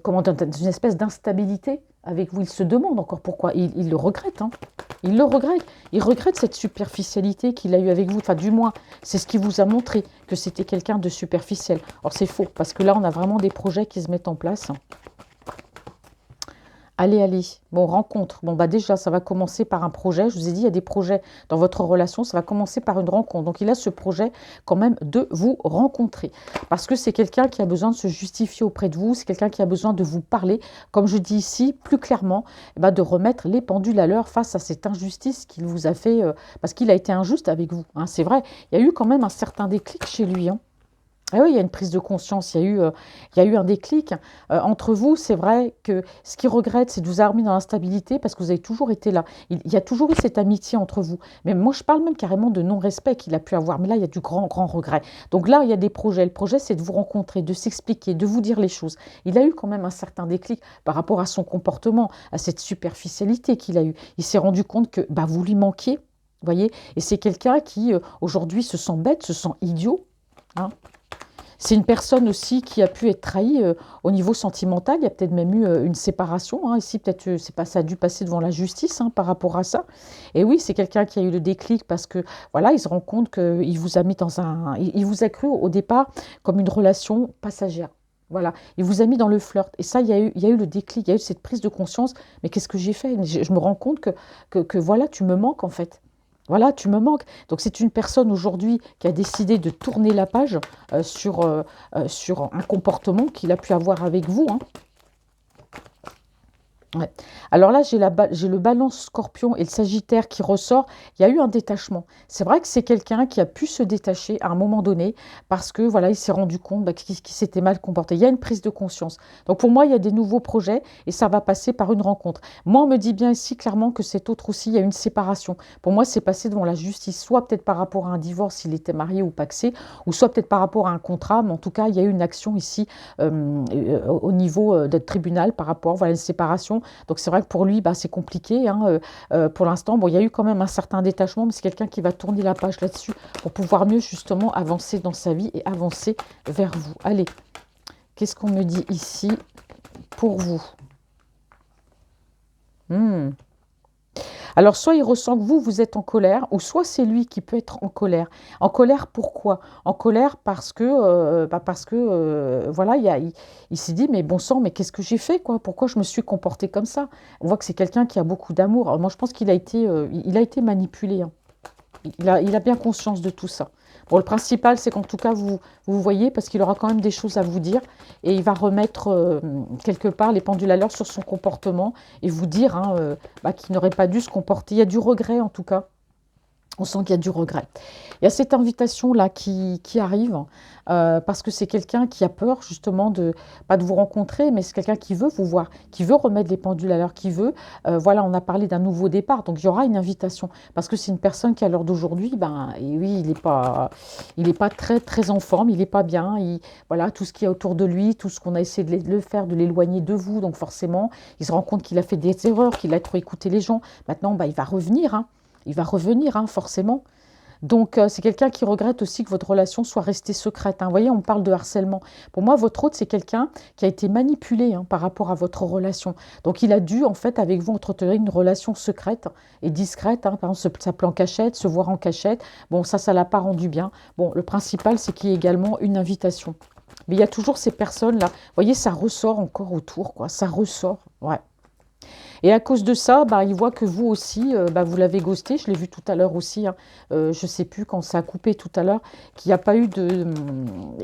[SPEAKER 1] dans une espèce d'instabilité avec vous? Il se demande encore pourquoi. Il le regrette, hein. Il le regrette. Il regrette cette superficialité qu'il a eue avec vous. Enfin, du moins, c'est ce qui vous a montré que c'était quelqu'un de superficiel. Or, c'est faux, parce que là, on a vraiment des projets qui se mettent en place. Allez, allez. Bon, rencontre. Bon, bah déjà, ça va commencer par un projet. Je vous ai dit, il y a des projets dans votre relation. Ça va commencer par une rencontre. Donc, il a ce projet quand même de vous rencontrer. Parce que c'est quelqu'un qui a besoin de se justifier auprès de vous. C'est quelqu'un qui a besoin de vous parler. Comme je dis ici, plus clairement, eh ben, de remettre les pendules à l'heure face à cette injustice qu'il vous a fait. Parce qu'il a été injuste avec vous, hein. C'est vrai, il y a eu quand même un certain déclic chez lui, hein. Ah oui, il y a une prise de conscience, il y a eu un déclic. Entre vous, c'est vrai que ce qu'il regrette, c'est de vous avoir mis dans l'instabilité parce que vous avez toujours été là. Il y a toujours eu cette amitié entre vous. Mais moi, je parle même carrément de non-respect qu'il a pu avoir. Mais là, il y a du grand, grand regret. Donc là, il y a des projets. Le projet, c'est de vous rencontrer, de s'expliquer, de vous dire les choses. Il a eu quand même un certain déclic par rapport à son comportement, à cette superficialité qu'il a eue. Il s'est rendu compte que bah, vous lui manquiez, voyez. Et c'est quelqu'un qui, aujourd'hui, se sent bête, se sent idiot, hein. C'est une personne aussi qui a pu être trahie au niveau sentimental. Il y a peut-être même eu une séparation, hein. Ici, peut-être, c'est pas, ça a dû passer devant la justice, hein, par rapport à ça. Et oui, c'est quelqu'un qui a eu le déclic parce que voilà, il se rend compte qu'il vous a mis dans un, il vous a cru au départ comme une relation passagère. Voilà, il vous a mis dans le flirt. Et ça, il y a eu le déclic, il y a eu cette prise de conscience. Mais qu'est-ce que j'ai fait? Je me rends compte que voilà, tu me manques en fait. Voilà, tu me manques. Donc c'est une personne aujourd'hui qui a décidé de tourner la page sur un comportement qu'il a pu avoir avec vous, hein. Ouais. Alors là, j'ai le balance scorpion et le sagittaire qui ressort. Il y a eu un détachement. C'est vrai que c'est quelqu'un qui a pu se détacher à un moment donné parce que voilà, il s'est rendu compte bah, qu'il s'était mal comporté. Il y a une prise de conscience. Donc pour moi, il y a des nouveaux projets et ça va passer par une rencontre. Moi, on me dit bien ici clairement que cet autre aussi, il y a une séparation. Pour moi, c'est passé devant la justice, soit peut-être par rapport à un divorce s'il était marié ou pacsé, ou soit peut-être par rapport à un contrat. Mais en tout cas, il y a eu une action ici au niveau du tribunal par rapport voilà, à une séparation. Donc c'est vrai que pour lui, bah, c'est compliqué, hein. Pour l'instant, bon, il y a eu quand même un certain détachement, mais c'est quelqu'un qui va tourner la page là-dessus pour pouvoir mieux justement avancer dans sa vie et avancer vers vous. Allez, qu'est-ce qu'on me dit ici pour vous? Hmm. Alors, soit il ressent que vous êtes en colère, ou soit c'est lui qui peut être en colère. En colère, pourquoi? En colère parce que voilà, il s'est dit, mais bon sang, mais qu'est-ce que j'ai fait, quoi? Pourquoi je me suis comportée comme ça? On voit que c'est quelqu'un qui a beaucoup d'amour. Alors, moi, je pense il a été manipulé, hein. Il a bien conscience de tout ça. Bon, le principal, c'est qu'en tout cas, vous voyez, parce qu'il aura quand même des choses à vous dire, et il va remettre quelque part les pendules à l'heure sur son comportement, et vous dire hein, bah, qu'il n'aurait pas dû se comporter. Il y a du regret, en tout cas. On sent qu'il y a du regret. Il y a cette invitation-là qui arrive parce que c'est quelqu'un qui a peur justement de, pas de vous rencontrer, mais c'est quelqu'un qui veut vous voir, qui veut remettre les pendules à l'heure, qui veut, voilà, on a parlé d'un nouveau départ, donc il y aura une invitation. Parce que c'est une personne qui à l'heure d'aujourd'hui, ben et oui, il est pas très, très en forme, il n'est pas bien, voilà, tout ce qui est autour de lui, tout ce qu'on a essayé de le faire, de l'éloigner de vous, donc forcément, il se rend compte qu'il a fait des erreurs, qu'il a trop écouté les gens. Maintenant, ben, il va revenir, hein. Il va revenir, hein, forcément. Donc, c'est quelqu'un qui regrette aussi que votre relation soit restée secrète, hein. Vous voyez, on parle de harcèlement. Pour moi, votre hôte, c'est quelqu'un qui a été manipulé, hein, par rapport à votre relation. Donc, il a dû, en fait, avec vous, entretenir une relation secrète et discrète, hein. Par exemple, s'appeler en cachette, se voir en cachette. Bon, ça ne l'a pas rendu bien. Bon, le principal, c'est qu'il y ait également une invitation. Mais il y a toujours ces personnes-là. Vous voyez, ça ressort encore autour, quoi. Ça ressort, ouais. Et à cause de ça, bah, il voit que vous aussi, bah, vous l'avez ghosté. Je l'ai vu tout à l'heure aussi, hein. Je ne sais plus quand ça a coupé tout à l'heure, qu'il n'y a pas eu de...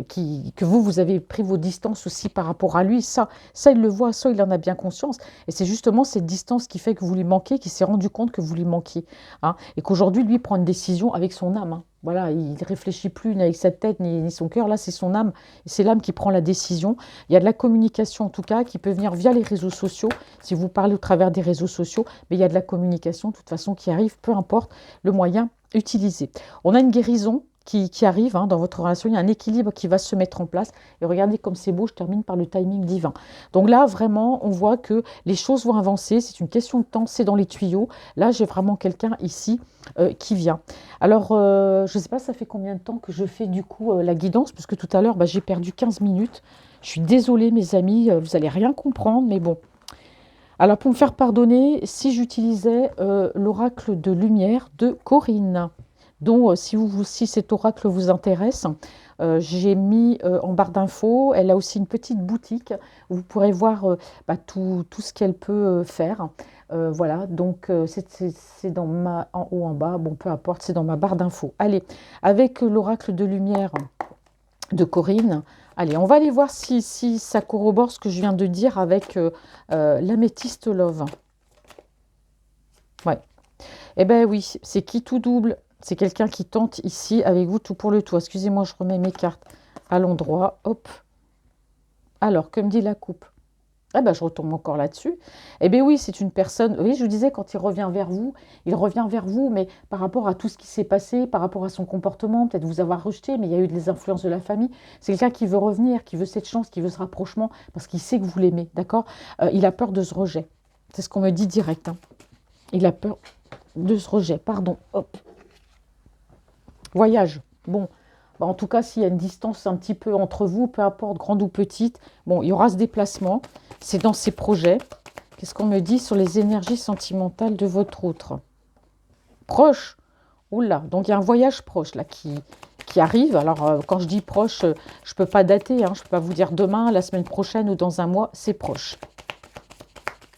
[SPEAKER 1] que vous avez pris vos distances aussi par rapport à lui. Ça, il le voit, ça, il en a bien conscience. Et c'est justement cette distance qui fait que vous lui manquez, qu'il s'est rendu compte que vous lui manquiez, hein. Et qu'aujourd'hui, lui, prend une décision avec son âme, hein. Voilà, il ne réfléchit plus ni avec sa tête ni son cœur. Là, c'est son âme. C'est l'âme qui prend la décision. Il y a de la communication, en tout cas, qui peut venir via les réseaux sociaux, si vous parlez au travers des réseaux sociaux, mais il y a de la communication, de toute façon, qui arrive, peu importe le moyen utilisé. On a une guérison qui arrive, hein, dans votre relation, il y a un équilibre qui va se mettre en place. Et regardez comme c'est beau, je termine par le timing divin. Donc là, vraiment, on voit que les choses vont avancer, c'est une question de temps, c'est dans les tuyaux. Là, j'ai vraiment quelqu'un ici qui vient. Alors, je ne sais pas, ça fait combien de temps que je fais du coup la guidance, puisque tout à l'heure, bah, j'ai perdu 15 minutes. Je suis désolée, mes amis, vous n'allez rien comprendre, mais bon. Alors, pour me faire pardonner, si j'utilisais l'oracle de lumière de Corinne, dont, si cet oracle vous intéresse, j'ai mis en barre d'infos. Elle a aussi une petite boutique où vous pourrez voir bah, tout ce qu'elle peut faire. Voilà, donc c'est dans en haut, en bas, bon, peu importe, c'est dans ma barre d'infos. Allez, avec l'oracle de lumière de Corinne. Allez, on va aller voir si ça corrobore ce que je viens de dire avec l'améthyste love. Ouais. Eh bien oui, c'est qui tout double. C'est quelqu'un qui tente ici avec vous tout pour le tout. Excusez-moi, je remets mes cartes à l'endroit. Hop. Alors, que me dit la coupe? Eh ben, je retombe encore là-dessus. Eh bien oui, c'est une personne, oui, je vous disais, quand il revient vers vous, mais par rapport à tout ce qui s'est passé, par rapport à son comportement, peut-être vous avoir rejeté, mais il y a eu des influences de la famille. C'est quelqu'un qui veut revenir, qui veut cette chance, qui veut ce rapprochement, parce qu'il sait que vous l'aimez, d'accord. Il a peur de ce rejet. C'est ce qu'on me dit direct, hein. Il a peur de ce rejet, pardon. Hop. Voyage. Bon, bah, en tout cas, s'il y a une distance un petit peu entre vous, peu importe, grande ou petite, bon, il y aura ce déplacement. C'est dans ses projets. Qu'est-ce qu'on me dit sur les énergies sentimentales de votre autre? Proche. Oula, donc il y a un voyage proche là qui arrive. Alors, quand je dis proche, je ne peux pas dater, hein, je ne peux pas vous dire demain, la semaine prochaine ou dans un mois, c'est proche.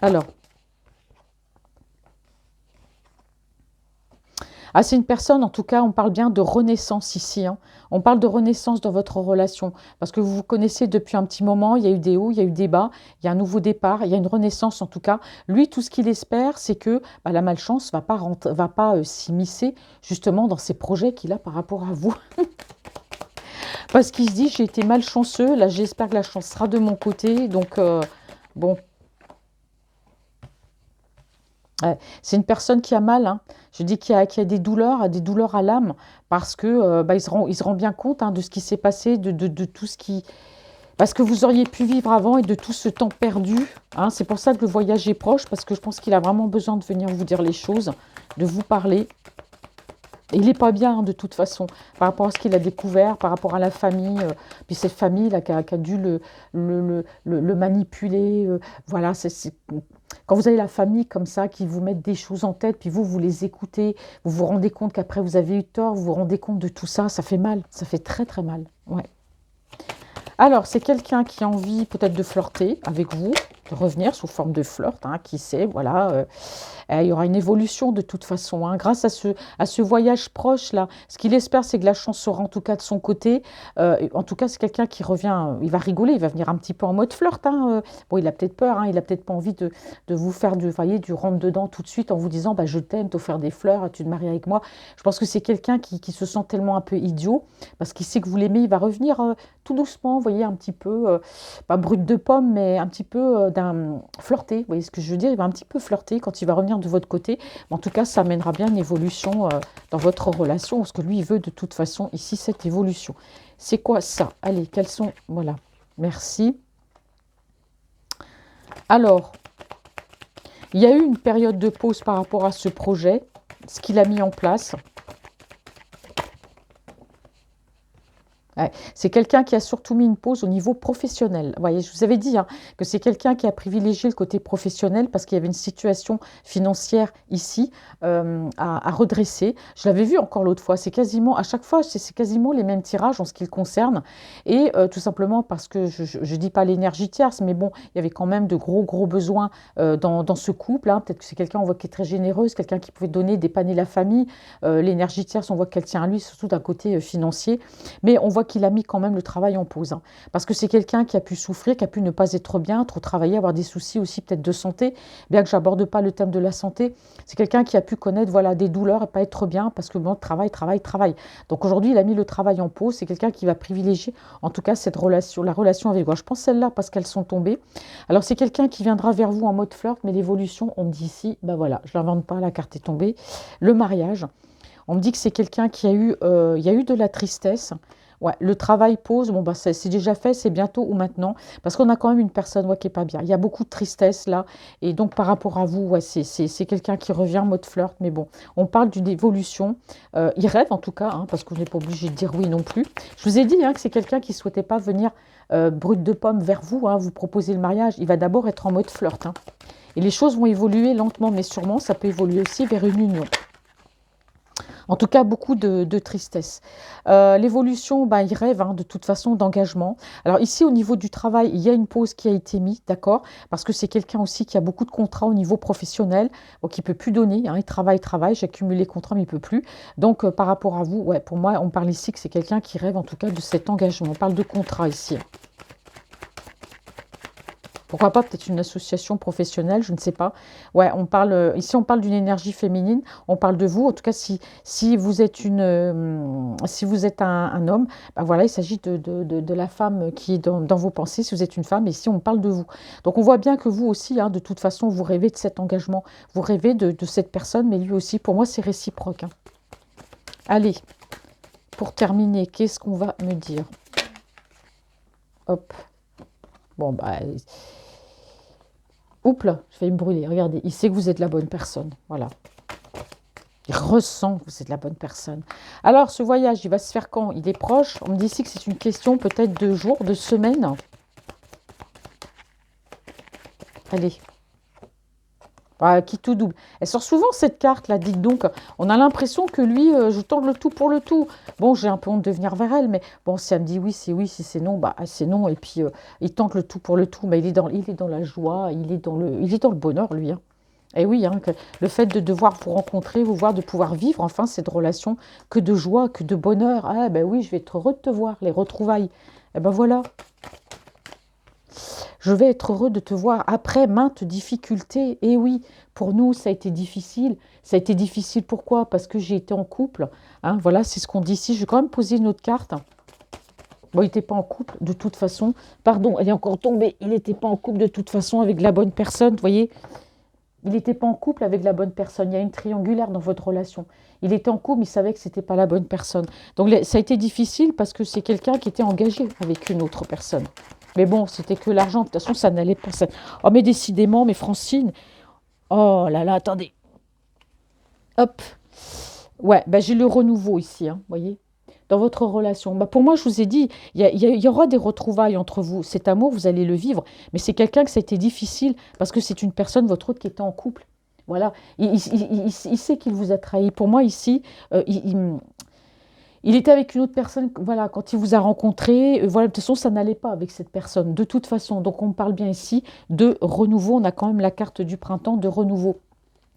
[SPEAKER 1] Alors, ah, c'est une personne, en tout cas, on parle bien de renaissance ici, hein. On parle de renaissance dans votre relation, parce que vous vous connaissez depuis un petit moment, il y a eu des hauts, il y a eu des bas, il y a un nouveau départ, il y a une renaissance en tout cas. Lui, tout ce qu'il espère, c'est que bah, la malchance ne va pas s'immiscer justement dans ses projets qu'il a par rapport à vous. Parce qu'il se dit, j'ai été malchanceux, là j'espère que la chance sera de mon côté, donc bon... Ouais, c'est une personne qui a mal, hein. Je dis qu'il y a des douleurs à l'âme, parce que bah, il se rend bien compte, hein, de ce qui s'est passé, de tout ce qui... Parce que vous auriez pu vivre avant et de tout ce temps perdu, hein. C'est pour ça que le voyage est proche, parce que je pense qu'il a vraiment besoin de venir vous dire les choses, de vous parler. Et il n'est pas bien, hein, de toute façon, par rapport à ce qu'il a découvert, par rapport à la famille, puis cette famille-là qui a dû le manipuler. Voilà, quand vous avez la famille comme ça, qui vous met des choses en tête, puis vous les écoutez, vous vous rendez compte qu'après vous avez eu tort, vous vous rendez compte de tout ça, ça fait mal, ça fait très très mal. Ouais. Alors, c'est quelqu'un qui a envie peut-être de flirter avec vous, peut revenir sous forme de flirt, hein, qui sait, voilà. Il y aura une évolution de toute façon, hein, grâce à ce voyage proche là. Ce qu'il espère, c'est que la chance sera en tout cas de son côté. En tout cas, c'est quelqu'un qui revient, il va rigoler, il va venir un petit peu en mode flirt, hein. Bon, il a peut-être peur, hein, il a peut-être pas envie de vous faire voyez, du rentre-dedans tout de suite en vous disant bah, je t'aime, t'offrir des fleurs, tu te maries avec moi. Je pense que c'est quelqu'un qui se sent tellement un peu idiot parce qu'il sait que vous l'aimez, il va revenir tout doucement, vous voyez, un petit peu, pas brut de pomme, mais un petit peu d'un flirter. Vous voyez ce que je veux dire? Il va un petit peu flirter quand il va revenir de votre côté. Mais en tout cas, ça amènera bien une évolution dans votre relation parce que lui, il veut de toute façon ici cette évolution. C'est quoi ça? Allez, quels sont... Voilà, merci. Alors, il y a eu une période de pause par rapport à ce projet, ce qu'il a mis en place. Ouais. C'est quelqu'un qui a surtout mis une pause au niveau professionnel. Vous voyez, je vous avais dit hein, que c'est quelqu'un qui a privilégié le côté professionnel parce qu'il y avait une situation financière ici à redresser. Je l'avais vu encore l'autre fois. C'est quasiment, à chaque fois, c'est quasiment les mêmes tirages en ce qui le concerne. Et tout simplement parce que je ne dis pas l'énergie tierce, mais bon, il y avait quand même de gros besoins dans ce couple. Hein. Peut-être que c'est quelqu'un, on voit, qui est très généreuse, quelqu'un qui pouvait donner, dépanner la famille. L'énergie tierce, on voit qu'elle tient à lui, surtout d'un côté financier. Mais on voit qu'il a mis quand même le travail en pause. Hein, parce que c'est quelqu'un qui a pu souffrir, qui a pu ne pas être bien, trop travailler, avoir des soucis aussi peut-être de santé. Bien que j'aborde pas le thème de la santé, c'est quelqu'un qui a pu connaître voilà, des douleurs et pas être bien parce que bon, travail. Donc aujourd'hui, il a mis le travail en pause. C'est quelqu'un qui va privilégier en tout cas cette relation, la relation avec vous. Je pense celle-là parce qu'elles sont tombées. Alors c'est quelqu'un qui viendra vers vous en mode flirt, mais l'évolution, on me dit ici, ben voilà, je l'invente pas, la carte est tombée. Le mariage, on me dit que c'est quelqu'un qui a eu, il y a eu de la tristesse. Ouais, le travail pause, bon, bah, c'est déjà fait, c'est bientôt ou maintenant, parce qu'on a quand même une personne ouais, qui n'est pas bien. Il y a beaucoup de tristesse là, et donc par rapport à vous, ouais, c'est quelqu'un qui revient en mode flirt, mais bon, on parle d'une évolution. Il rêve en tout cas, hein, parce qu'on n'est pas obligé de dire oui non plus. Je vous ai dit hein, que c'est quelqu'un qui ne souhaitait pas venir brut de pomme vers vous, hein, vous proposer le mariage. Il va d'abord être en mode flirt. Hein. Et les choses vont évoluer lentement, mais sûrement, ça peut évoluer aussi vers une union. En tout cas, beaucoup de tristesse. L'évolution, ben, il rêve hein, de toute façon d'engagement. Alors ici, au niveau du travail, il y a une pause qui a été mise, d'accord? Parce que c'est quelqu'un aussi qui a beaucoup de contrats au niveau professionnel, donc il ne peut plus donner. Hein, il travaille, j'ai accumulé les contrats, mais il ne peut plus. Donc par rapport à vous, ouais, pour moi, on parle ici que c'est quelqu'un qui rêve en tout cas de cet engagement. On parle de contrat ici. Pourquoi pas peut-être une association professionnelle, je ne sais pas. Ouais, on parle ici on parle d'une énergie féminine, on parle de vous. En tout cas, si vous êtes si vous êtes un homme, ben voilà, il s'agit de la femme qui est dans vos pensées. Si vous êtes une femme, ici on parle de vous. Donc on voit bien que vous aussi, hein, de toute façon, vous rêvez de cet engagement, vous rêvez de cette personne, mais lui aussi. Pour moi, c'est réciproque. Hein. Allez, pour terminer, qu'est-ce qu'on va me dire? Hop. Bon bah. Oups là, je vais me brûler. Regardez, il sait que vous êtes la bonne personne. Voilà. Il ressent que vous êtes la bonne personne. Alors, ce voyage, il va se faire quand? Il est proche. On me dit ici que c'est une question peut-être de jours, de semaines. Allez. Ah, qui tout double. Elle sort souvent cette carte-là, dites donc. On a l'impression que lui, je tente le tout pour le tout. Bon, j'ai un peu honte de venir vers elle, mais bon, si elle me dit oui, c'est oui, si c'est non, bah c'est non. Et puis, il tente le tout pour le tout. Mais il est dans la joie, il est dans le bonheur, lui. Hein. Et oui, hein, le fait de devoir vous rencontrer, vous voir, de pouvoir vivre enfin cette relation, que de joie, que de bonheur. Ah ben oui, je vais être heureux de te voir, les retrouvailles. Et ben voilà. Je vais être heureux de te voir après maintes difficultés. Et oui, pour nous, ça a été difficile. Ça a été difficile pourquoi? Parce que j'ai été en couple. Hein, voilà, c'est ce qu'on dit ici. Je vais quand même poser une autre carte. Bon, il n'était pas en couple de toute façon. Pardon, elle est encore tombée. Il n'était pas en couple de toute façon avec la bonne personne. Vous voyez, il n'était pas en couple avec la bonne personne. Il y a une triangulaire dans votre relation. Il était en couple, mais il savait que ce n'était pas la bonne personne. Donc, ça a été difficile parce que c'est quelqu'un qui était engagé avec une autre personne. Mais bon, c'était que l'argent. De toute façon, ça n'allait pas. Oh, mais décidément, mais Francine. Oh là là, attendez. Hop. Ouais, bah, j'ai le renouveau ici, hein, vous voyez, dans votre relation. Bah, pour moi, je vous ai dit, il y aura des retrouvailles entre vous. Cet amour, vous allez le vivre. Mais c'est quelqu'un que ça a été difficile parce que c'est une personne, votre autre, qui était en couple. Voilà. Il sait qu'il vous a trahi. Pour moi, ici, Il était avec une autre personne, voilà, quand il vous a rencontré, voilà, de toute façon, ça n'allait pas avec cette personne, de toute façon. Donc, on parle bien ici de renouveau. On a quand même la carte du printemps de renouveau.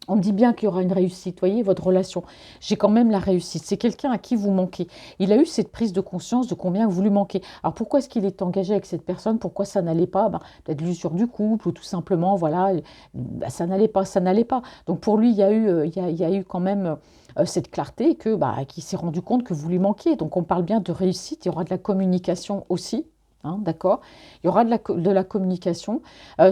[SPEAKER 1] On me dit bien qu'il y aura une réussite, voyez, votre relation. J'ai quand même la réussite. C'est quelqu'un à qui vous manquez. Il a eu cette prise de conscience de combien vous lui manquez. Alors pourquoi est-ce qu'il est engagé avec cette personne? Pourquoi ça n'allait pas? Ben, peut-être l'usure du couple ou tout simplement, voilà, ben, ça n'allait pas, ça n'allait pas. Donc pour lui, il y a eu, il y a eu quand même cette clarté que, bah, qu'il s'est rendu compte que vous lui manquiez. Donc on parle bien de réussite. Il y aura de la communication aussi. Hein, d'accord? Il y aura de la communication.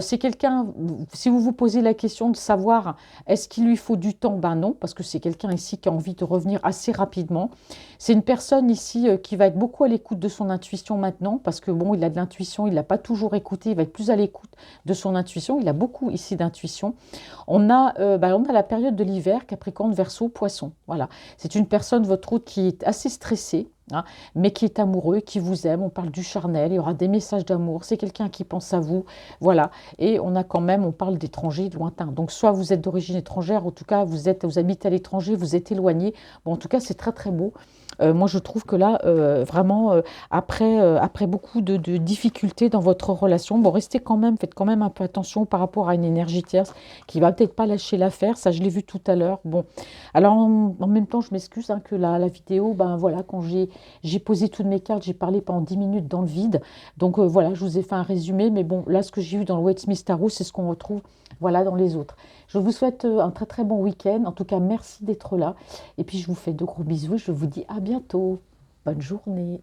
[SPEAKER 1] C'est quelqu'un, si vous vous posez la question de savoir est-ce qu'il lui faut du temps? Ben non, parce que c'est quelqu'un ici qui a envie de revenir assez rapidement. C'est une personne ici qui va être beaucoup à l'écoute de son intuition maintenant, parce que bon, il a de l'intuition, il ne l'a pas toujours écouté, il va être plus à l'écoute de son intuition. Il a beaucoup ici d'intuition. On a la période de l'hiver, Capricorne, Verseau, Poisson. Voilà, c'est une personne, votre route, qui est assez stressée. Hein, mais qui est amoureux, qui vous aime, on parle du charnel, il y aura des messages d'amour, c'est quelqu'un qui pense à vous, voilà, et on a quand même, on parle d'étrangers lointains, donc soit vous êtes d'origine étrangère, en tout cas vous habitez à l'étranger, vous êtes éloigné, bon en tout cas c'est très très beau. Moi je trouve que là, vraiment, après beaucoup de difficultés dans votre relation, bon restez quand même, faites quand même un peu attention par rapport à une énergie tierce qui va peut-être pas lâcher l'affaire, ça je l'ai vu tout à l'heure, bon, alors en même temps je m'excuse hein, que la vidéo, ben voilà, quand j'ai posé toutes mes cartes, j'ai parlé pendant 10 minutes dans le vide. Donc voilà, je vous ai fait un résumé. Mais bon, là, ce que j'ai eu dans le Westminster Tarot, c'est ce qu'on retrouve voilà, dans les autres. Je vous souhaite un très très bon week-end. En tout cas, merci d'être là. Et puis, je vous fais de gros bisous. Je vous dis à bientôt. Bonne journée.